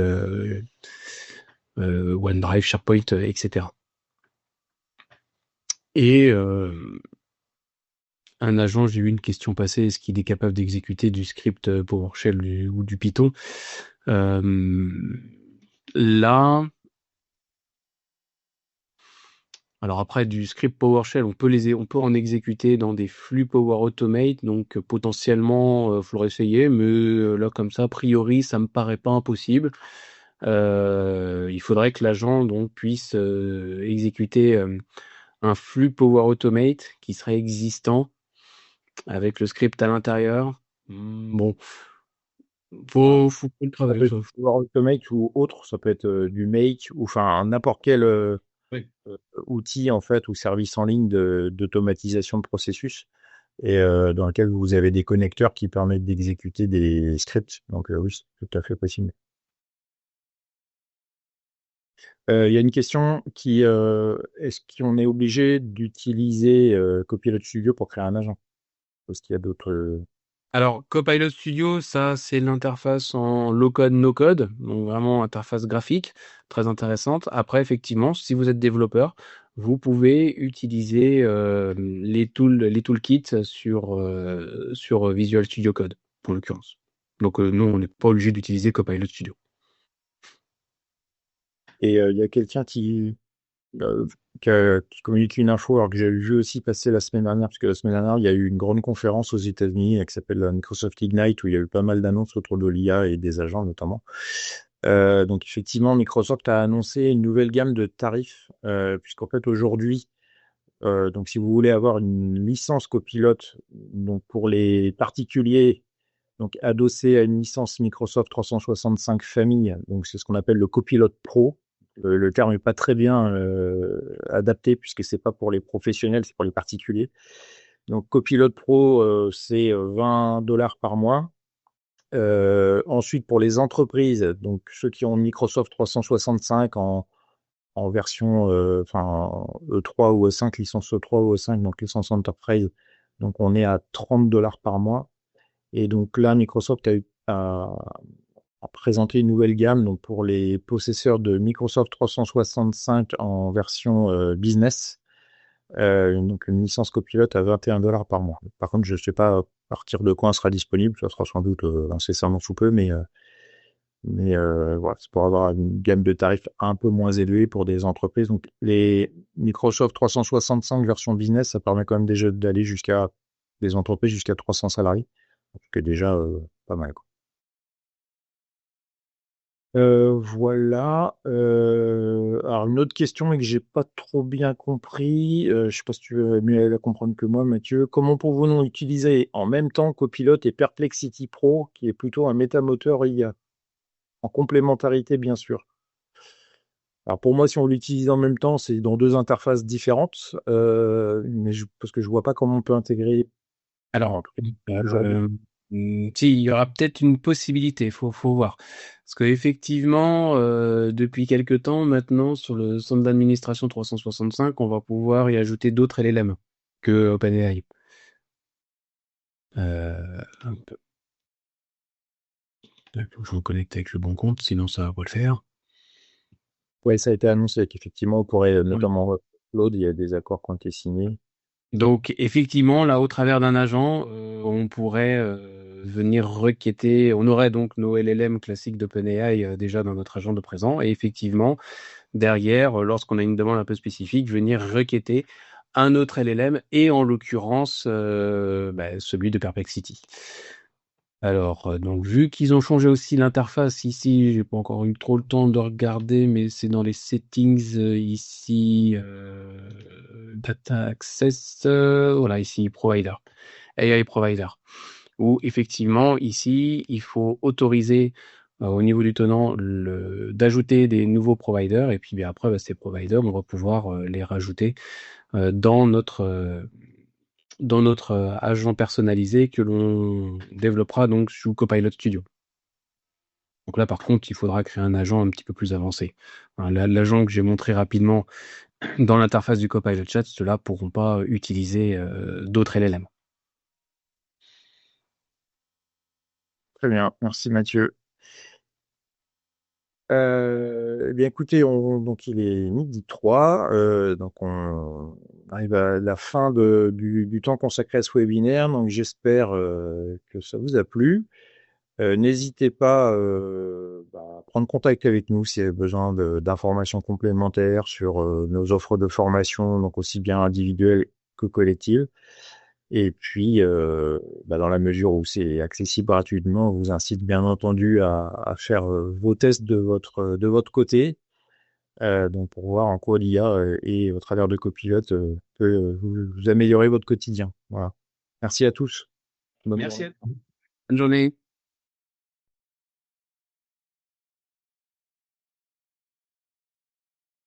OneDrive, SharePoint, etc. Et un agent, j'ai eu une question passée, est-ce qu'il est capable d'exécuter du script PowerShell ou du Python? Là, alors après du script PowerShell, on peut en exécuter dans des flux Power Automate, donc potentiellement, faudrait essayer, mais là comme ça, a priori, ça me paraît pas impossible. Il faudrait que l'agent donc puisse exécuter un flux Power Automate qui serait existant avec le script à l'intérieur. Bon, faut le Ça travail. peut être Power Automate ou autre, ça peut être du Make ou enfin n'importe quel Oui. outil en fait ou service en ligne d'automatisation de processus et dans lequel vous avez des connecteurs qui permettent d'exécuter des scripts. Donc oui, c'est tout à fait possible. Il y a une question qui est-ce qu'on est obligé d'utiliser Copilot Studio pour créer un agent? Parce qu'il y a d'autres. Alors, Copilot Studio, ça, c'est l'interface en low-code, no-code, donc vraiment interface graphique, très intéressante. Après, effectivement, si vous êtes développeur, vous pouvez utiliser les toolkits sur Visual Studio Code, en l'occurrence. Donc, nous, on n'est pas obligé d'utiliser Copilot Studio. Et il y a quelqu'un euh, qui communique une info, alors que j'ai vu aussi passer la semaine dernière, parce que la semaine dernière, il y a eu une grande conférence aux États-Unis qui s'appelle la Microsoft Ignite, où il y a eu pas mal d'annonces autour de l'IA et des agents notamment. Donc effectivement, Microsoft a annoncé une nouvelle gamme de tarifs, puisqu'en fait aujourd'hui, donc si vous voulez avoir une licence copilote, donc pour les particuliers, donc adossé à une licence Microsoft 365 famille, donc c'est ce qu'on appelle le Copilot Pro. Le terme n'est pas très bien adapté puisque c'est pas pour les professionnels, c'est pour les particuliers. Donc Copilot Pro, c'est 20 $ par mois. Ensuite, pour les entreprises, donc ceux qui ont Microsoft 365 en version enfin E3 ou E5, licence E3 ou E5, donc licence Enterprise, donc on est à 30 $ par mois. Et donc là, Microsoft a présenté une nouvelle gamme donc pour les possesseurs de Microsoft 365 en version business. Donc une licence copilote à 21 $ par mois. Par contre, je ne sais pas à partir de quand elle sera disponible. Ça sera sans doute incessamment sous peu, mais voilà, c'est pour avoir une gamme de tarifs un peu moins élevée pour des entreprises. Donc les Microsoft 365 version business, ça permet quand même déjà d'aller jusqu'à des entreprises jusqu'à 300 salariés. Donc c'est déjà pas mal, quoi. Voilà. Alors une autre question mais que j'ai pas trop bien compris. Je sais pas si tu veux mieux la comprendre que moi, Mathieu. Comment pouvons-nous utiliser en même temps Copilot et Perplexity Pro, qui est plutôt un métamoteur IA, en complémentarité bien sûr. Alors pour moi, si on l'utilise en même temps, c'est dans deux interfaces différentes, mais parce que je vois pas comment on peut intégrer. Alors, En tout cas, aujourd'hui. si, il y aura peut-être une possibilité, faut voir. Parce qu'effectivement, depuis quelque temps maintenant, sur le centre d'administration 365, on va pouvoir y ajouter d'autres LLM que OpenAI. Un peu. Faut que je me connecte avec le bon compte, sinon ça va pas le faire. Ouais, ça a été annoncé qu'effectivement, on pourrait Oui. notamment upload, il y a des accords qui ont été signés. Donc effectivement, là, au travers d'un agent, on pourrait venir requêter. On aurait donc nos LLM classiques d'OpenAI déjà dans notre agent de présent. Et effectivement, derrière, lorsqu'on a une demande un peu spécifique, venir requêter un autre LLM et en l'occurrence celui de Perplexity. Alors, donc vu qu'ils ont changé aussi l'interface ici, j'ai pas encore eu trop le temps de regarder, mais c'est dans les settings ici, Data Access, voilà ici Provider, AI Provider, où effectivement ici il faut autoriser au niveau du tenant d'ajouter des nouveaux providers et puis bien après ces providers on va pouvoir les rajouter dans notre agent personnalisé que l'on développera donc sous Copilot Studio. Donc là par contre il faudra créer un agent un petit peu plus avancé. L'agent que j'ai montré rapidement dans l'interface du Copilot Chat, ceux-là pourront pas utiliser d'autres LLM. Très bien, merci Mathieu. Eh bien, écoutez, donc il est midi 3, donc on arrive à la fin du temps consacré à ce webinaire, donc j'espère que ça vous a plu. N'hésitez pas à prendre contact avec nous si vous avez besoin d'informations complémentaires sur nos offres de formation, donc aussi bien individuelles que collectives. Et puis, dans la mesure où c'est accessible gratuitement, on vous incite bien entendu à faire vos tests de votre côté, donc pour voir en quoi l'IA et au travers de Copilot peut vous améliorer votre quotidien. Voilà. Merci à tous. Bonne Merci journée. à vous. Bonne journée.